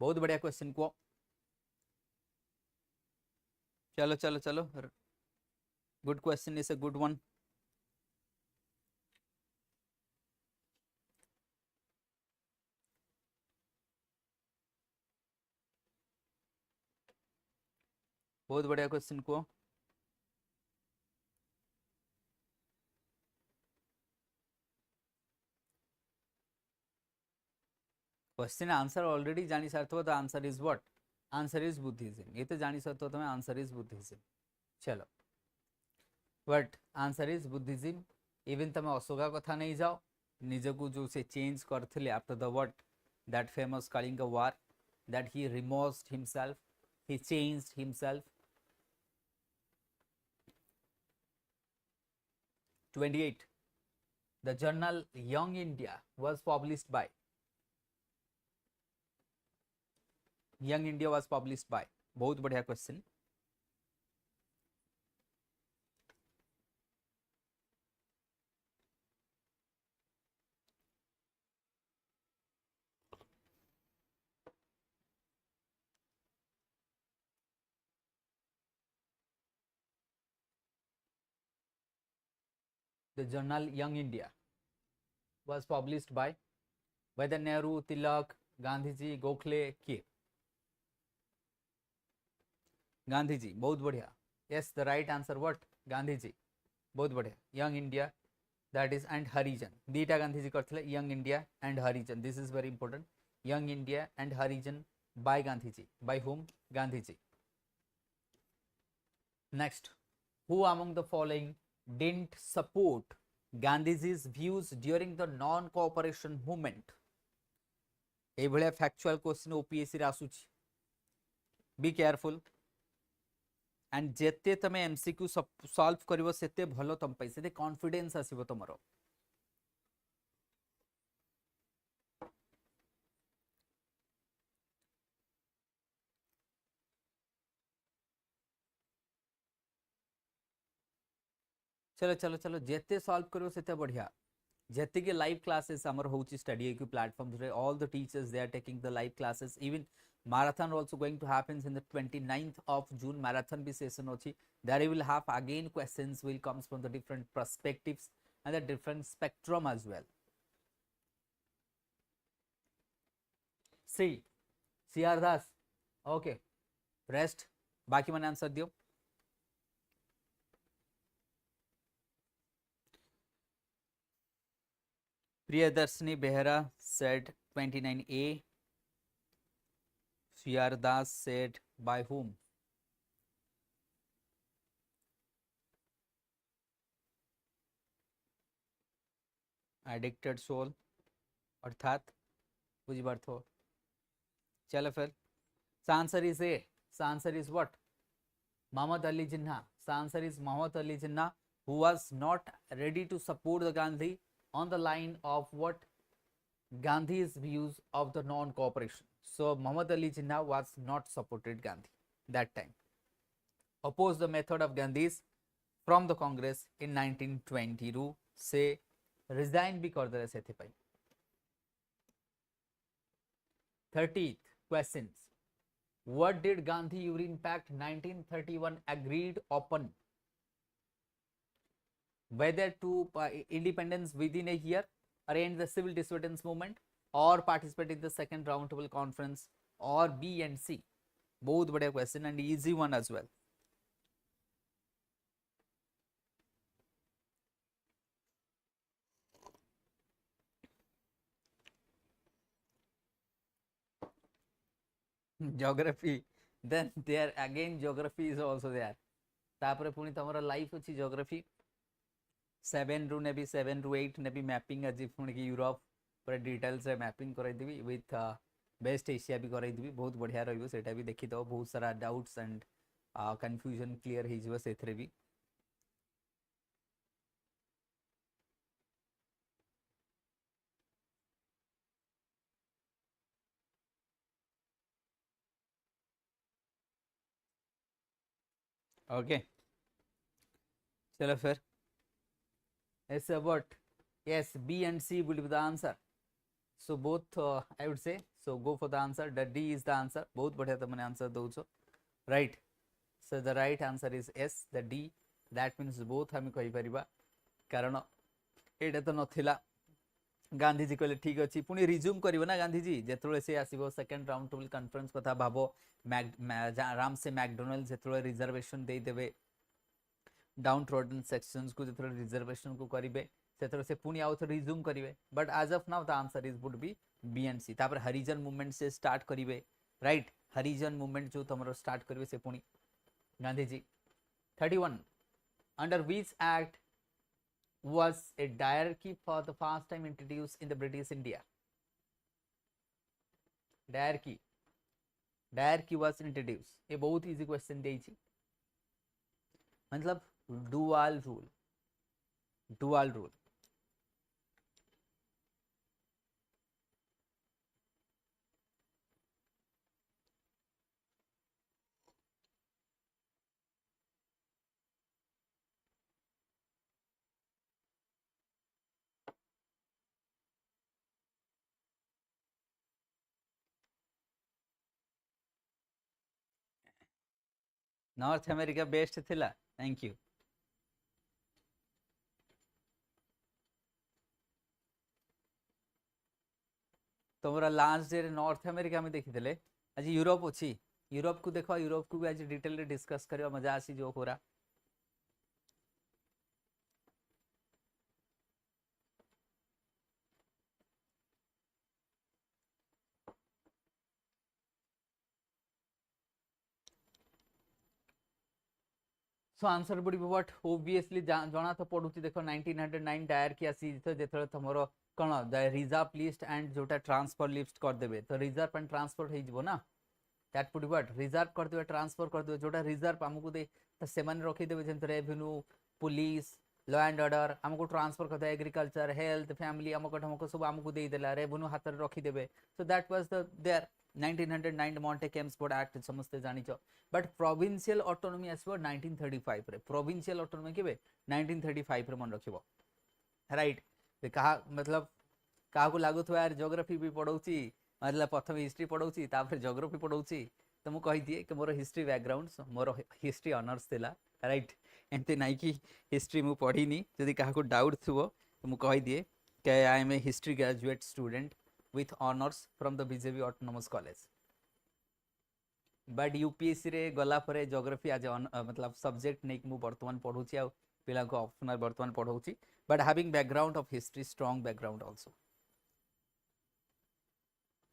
बहुत बढ़िया क्वेश्चन को चलो चलो चलो good question is a good one बहुत बढ़िया क्वेश्चन को क्वेश्चन आंसर ऑलरेडी जानी सारथो तो answer is what answer is Buddhism ये तो जानी सारथो तुम आंसर इज बुद्धिज्म चलो but answer is Buddhism even तुम अशोका कथा नहीं जाओ निजको जो से चेंज करथिले after the what that famous Kalinga war that he removed himself he changed himself 28 the journal Young India was published by Young India was published by बहुत बढ़िया question The journal Young India was published by whether Nehru, Tilak, Gandhiji, Gokhale, किए गांधीजी बहुत बढ़िया yes the right answer what Gandhiji बहुत बढ़िया Young India that is and Harijan दीटा Gandhiji करथिले Young India and Harijan this is very important Young India and Harijan by Gandhiji by whom Gandhiji next who among the following didn't support Gandhiji's views during the non-cooperation movement ए भलिया factual question OPSC रे आसुची be careful and जेते तमे MCQ solve करिवो सेते भलो तम पई सेते कॉन्फिडेंस आसीबो तमरो चलो चलो चलो जेते सॉल्व करिवो सेते बढ़िया जेतिके लाइव क्लासेस हमर होची StudyIQ platform रे, all the teachers they are taking the live classes. Even marathon also going to happen in the 29th of June. Marathon भी session होची. There you will have again questions will comes from the different perspectives and the different spectrum as well. See, CR Das. Okay. Rest. बाकी मैंने answer दियो. Priyadarshini Behra said 29A. CR Das said by whom? Addicted soul अर्थात बुझिपार्थ. चलो फिर. So answer is A. So answer is what? Muhammad Ali Jinnah. So answer is Muhammad Ali Jinnah, who was not ready to support the Gandhi on the line of what? Gandhi's views of the non-cooperation. So Muhammad Ali Jinnah was not supported Gandhi that time. Opposed the method of Gandhi's from the Congress in 1920 ରୁ ସେ resign भी କରିଦେଲେ ସେଥିପାଇଁ. 30th questions. What did Gandhi Urine Pact 1931 agreed upon? Whether to independence within a year, arrange the civil disobedience movement, or participate in the second roundtable conference, or B and C. Both बढ़िया question and easy one as well. Geography. Then there again geography is also there. तापरे पुणी तमरा life अछि geography. 7 ରୁ नेबी 7 ରୁ 8 नेबी mapping आज पुणी की Europe पर डिटेल्स रे मैपिंग कराई देबी विथ बेस्ट एशिया भी कराई देबी. बहुत बढ़िया रहइबो सेटा भी देखि दो. बहुत सारा डाउट्स एंड कंफ्यूजन क्लियर हे जिवो सेथरे भी. Okay. चलो फिर. Yes, what? Yes, B and C will be the answer. So both I would say. So go for the answer. The D is the answer. बहुत बढ़िया तुमने answer दौचो. Right. So the right answer is S. The D. That means both हमें कही परिबा. कारण एटा तो नथिला. गांधी जी कहले ठीक अछि. पुणी रिज्यूम करिवो ना गांधी जी जेतले से आसीबो सेकंड राउंड टेबल कॉन्फ्रेंस कथा भाबो. आराम से मैकडोनल्ड जेतले रिजर्वेशन दे देबे डाउन ट्रोडन सेक्शंस को जेतले रिजर्वेशन को करिवे सेतरे से पुणी आउ थ रिज्यूम करिवे. But as of now the answer is would be B and C. तापर हरिजन मूवमेंट से स्टार्ट करिवे. राइट. हरिजन मूवमेंट जो तमरो स्टार्ट करिवे से पुणी Gandhi ji. 31 under which act was a diarchy for the first time introduced in the British India? Diarchy. Diarchy was introduced. ये बहुत easy question दे छी. मतलब dual rule. Dual rule. North America best थिला. Thank you. तमरा last day North America में देखी देले. आज यूरोप अछि. यूरोप को देखो. यूरोप को भी आज डिटेल रे डिस्कस करबा. मजा आसी जो पूरा. सो आंसर बुडी व्हाट ऑब्वियसली जाना तो पडुची. देखो 1909 डायर की आसी तो जेतले तमरो कोन द रिजर्व लिस्ट एंड जोटा ट्रांसफर लिस्ट कर देबे तो रिजर्व एंड ट्रांसफर हे जिवो ना. दैट पुट व्हाट रिजर्व कर देबे ट्रांसफर कर देबे जोटा रिजर्व हमकु दे त सेमान रखि देबे जेंत revenue police law and order हमको ट्रांसफर कर दे एग्रीकल्चर हेल्थ फैमिली हमको सब हमको दे देला रेवेन्यू हाथ रे रखि देबे. So that was the there 1909 Montagu Chelmsford act समस्त जानिछ. बट प्रोविंशियल ऑटोनॉमी आसबो 1935 रे. प्रोविंशियल ऑटोनॉमी केबे 1935 रे मन रखिबो. राइट. कहा मतलब क्या लगुव यार जोग्राफी भी पढ़ाऊँगी मतलब प्रथम हिस्ट्री पढ़ाऊँगी तापर जोग्राफी पढ़ाऊँगी तो मुझे कहीदिए कि मोर हिस्ट्री बैकग्राउंड मोर हिस्ट्री ऑनर्स थिला राइट एमती ना कि हिस्ट्री मुझे पढ़ी जदि क्या डाउट थो तो मुझे कहीदिए कि I am a history graduate student with honours from the BJP autonomous college but UPSC रे गला पर जोग्राफी आज मतलब सब्जेक्ट नहीं मुझे बर्तमान पढ़ुची आ पिला को ऑप्शनल बर्तमान पढ़ाऊँगी but having background of history strong background also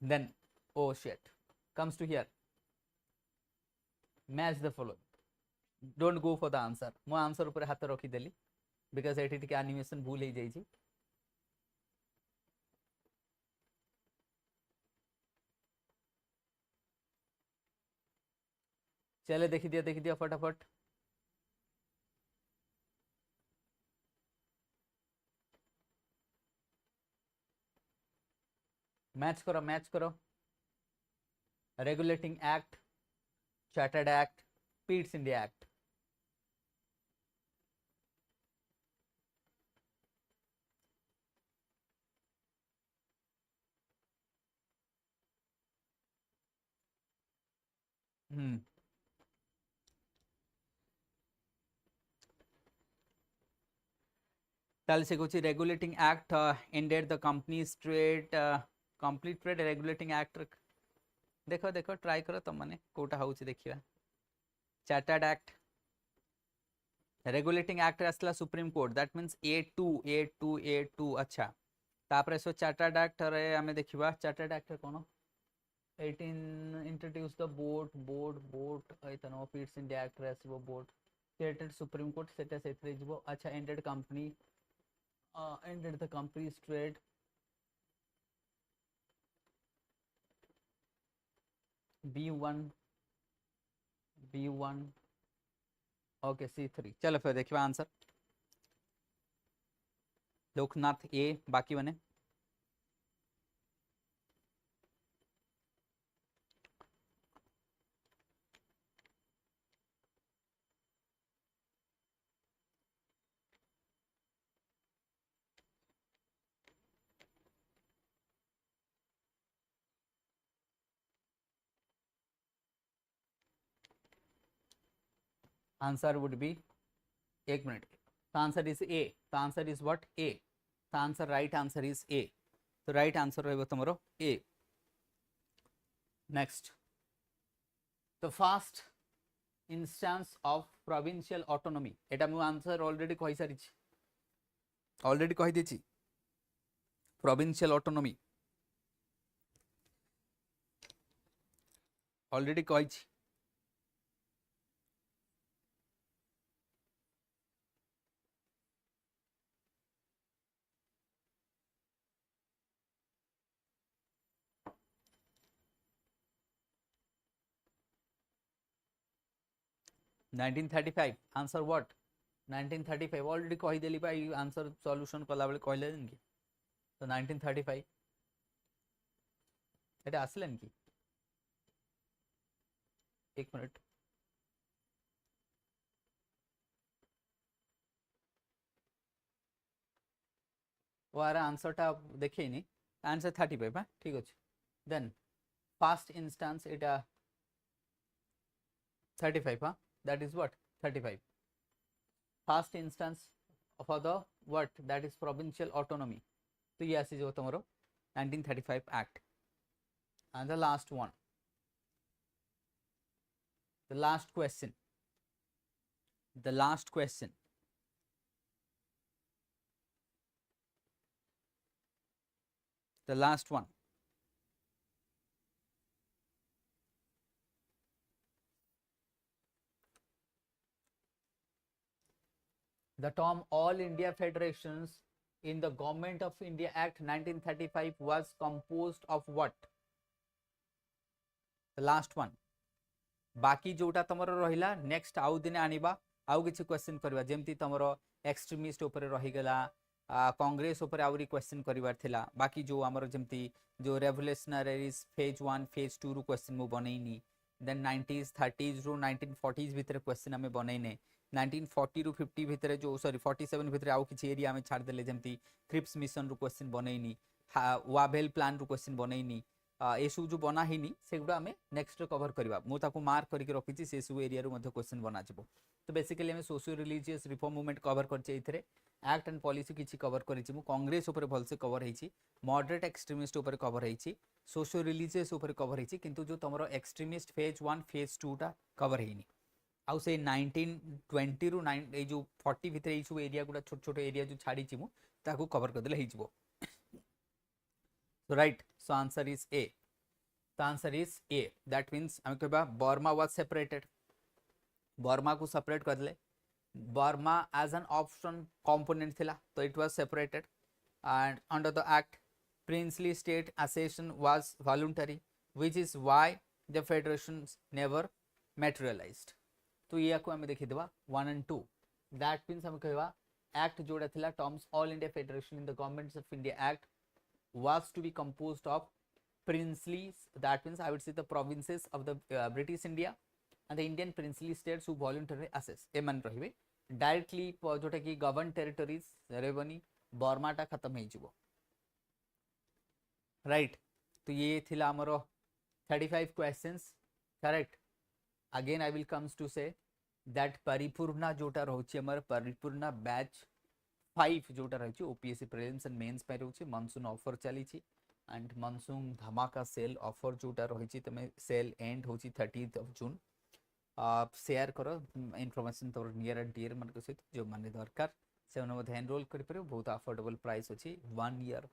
then oh shit comes to here match the following don't go for the answer मो आंसर ऊपर हाथ रखी देली बिकॉज एटी टिके एनिमेशन भूल हो जाई चले देखी दिया फटाफट मैच करो regulating act chartered act Pitt's India act ताल से कुछ regulating act ended the companies trade complete trade regulating act देखो देखो ट्राई करो तुम मैंने कोटा हूँ देखिए चार्टर्ड एक्ट रेगुलेटिंग एक्ट आसला supreme court that means A2 अच्छा तापर सो चार्टर्ड एक्ट रे आमे देखिबा चार्टर्ड एक्ट कोन 18 इंट्रोड्यूस द बोर्ड एतनो पीट्स इंडिया एक्ट रे आसीबो बोर्ड क्रिएटेड सुप्रीम कोर्ट सेटा सेथरे जिवो अच्छा ended company ended the company's trade B1 okay C3 चलो फिर देखिए आंसर लोकनाथ ए बाकी बने आंसर वुड बी एक minute the answer is A the answer is what A the answer right answer is A तो right answer रहइबो तमरो A next the first instance of provincial autonomy एटा मु answer already कहि सारी already कहि देछि provincial autonomy already कहि 1935 answer what 1935 already कहि देली भाई answer solution कला बेले कहले कि तो 1935 एटा आसलेन कि एक मिनट वार आंसर टा देखिए आंसर 35 हाँ ठीक अच्छे देन फर्स्ट इंस्टांस एटा 35 हाँ that is what 35 first instance for the what that is provincial autonomy तो ये आसी जो तुम्हारो 1935 act and the last one the last question the last question the last one the term all India federations in the Government of India Act 1935 was composed of what the last one बाकी जोटा तमरो रहिला next आउ दिन आनिबा आउ किछि question करबा जेमति तमरो extremist ऊपर रहि गेला कांग्रेस ऊपर आउरी क्वेश्चन करिवार थिला बाकी जो हमर जेमति जो रेवोल्यूशनरीज फेज 1 फेज 2 रु क्वेश्चन मु बनैनी देन 90s 30s रु 1940s भीतर क्वेश्चन हमें बनैने 1940 रु 50 भितर जो सॉरी 47 भितर आउ किछि एरिया में छाड़ देले जेमती थ्रिप्स मिशन रु क्वेश्चन बनैनी वावेल प्लान रु क्वेश्चन बनैनी ए सब जो बना हिनी सेगुडा आमे नेक्स्ट कवर करबा मु ताको मार्क करके रखिछि से सब एरिया रु मध्ये क्वेश्चन बना जिवो तो बेसिकली आमे socio religious reform movement cover करछे इथरे एक्ट एंड पॉलिसी किछि कवर करिछि मु कांग्रेस ऊपर भलसे कवर हेछि मॉडरेट एक्सट्रीमिस्ट ऊपर कवर हेछि सोशियो रिलीजियस ऊपर कवर हेछि किंतु जो तमरो एक्सट्रीमिस्ट फेज 1 फेज 2 टा कवर हेनी आउ से 1920 रु 9 ए जो 40 भितर ए सब एरिया गुडा छोट छोट एरिया जो छाड़ी छि मु ताको कवर कर देले हेजिवो so right so answer is a the answer is a that means हम कहबा बर्मा was separated बर्मा को सेपरेट कर ले Burma as an option component थिला तो it was separated and under the act princely state accession was voluntary which is why the federations never materialized तो ये को हमें देखि देबा 1 and 2 that means हम कहबा act जोड़ा थिला terms all india federation in the governments of india act was to be composed of princely that means I would say the provinces of the British India and the Indian princely states who voluntarily access एमन रहिबे directly जोटा कि govern territories रेवनी Burma टा खत्म हे जिवो right तो ये थिला हमरो 35 questions correct again I will comes to से दैट परिपूर्णा जोटा रहउची हमर परिपूर्णा बैच 5 जोटा रही ओपीएससी प्रीलिम्स एंड मेंस पे रही मनसून ऑफर चली एंड मनसून धमाका सेल ऑफर जोटा रही तुम सेल एंड हो 30th of June शेयर करो इनफॉरमेशन तोर नियर एंड डियर मन सहित जो माने दरकार से एनरोल कर बहुत अफोर्डेबल प्राइस अच्छी 1 year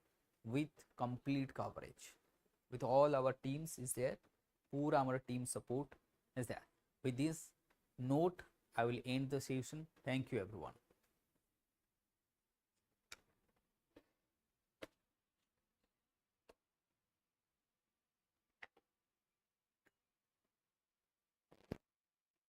with complete coverage with all our teams is there पूरा our team support is there with this note I will end the session thank you everyone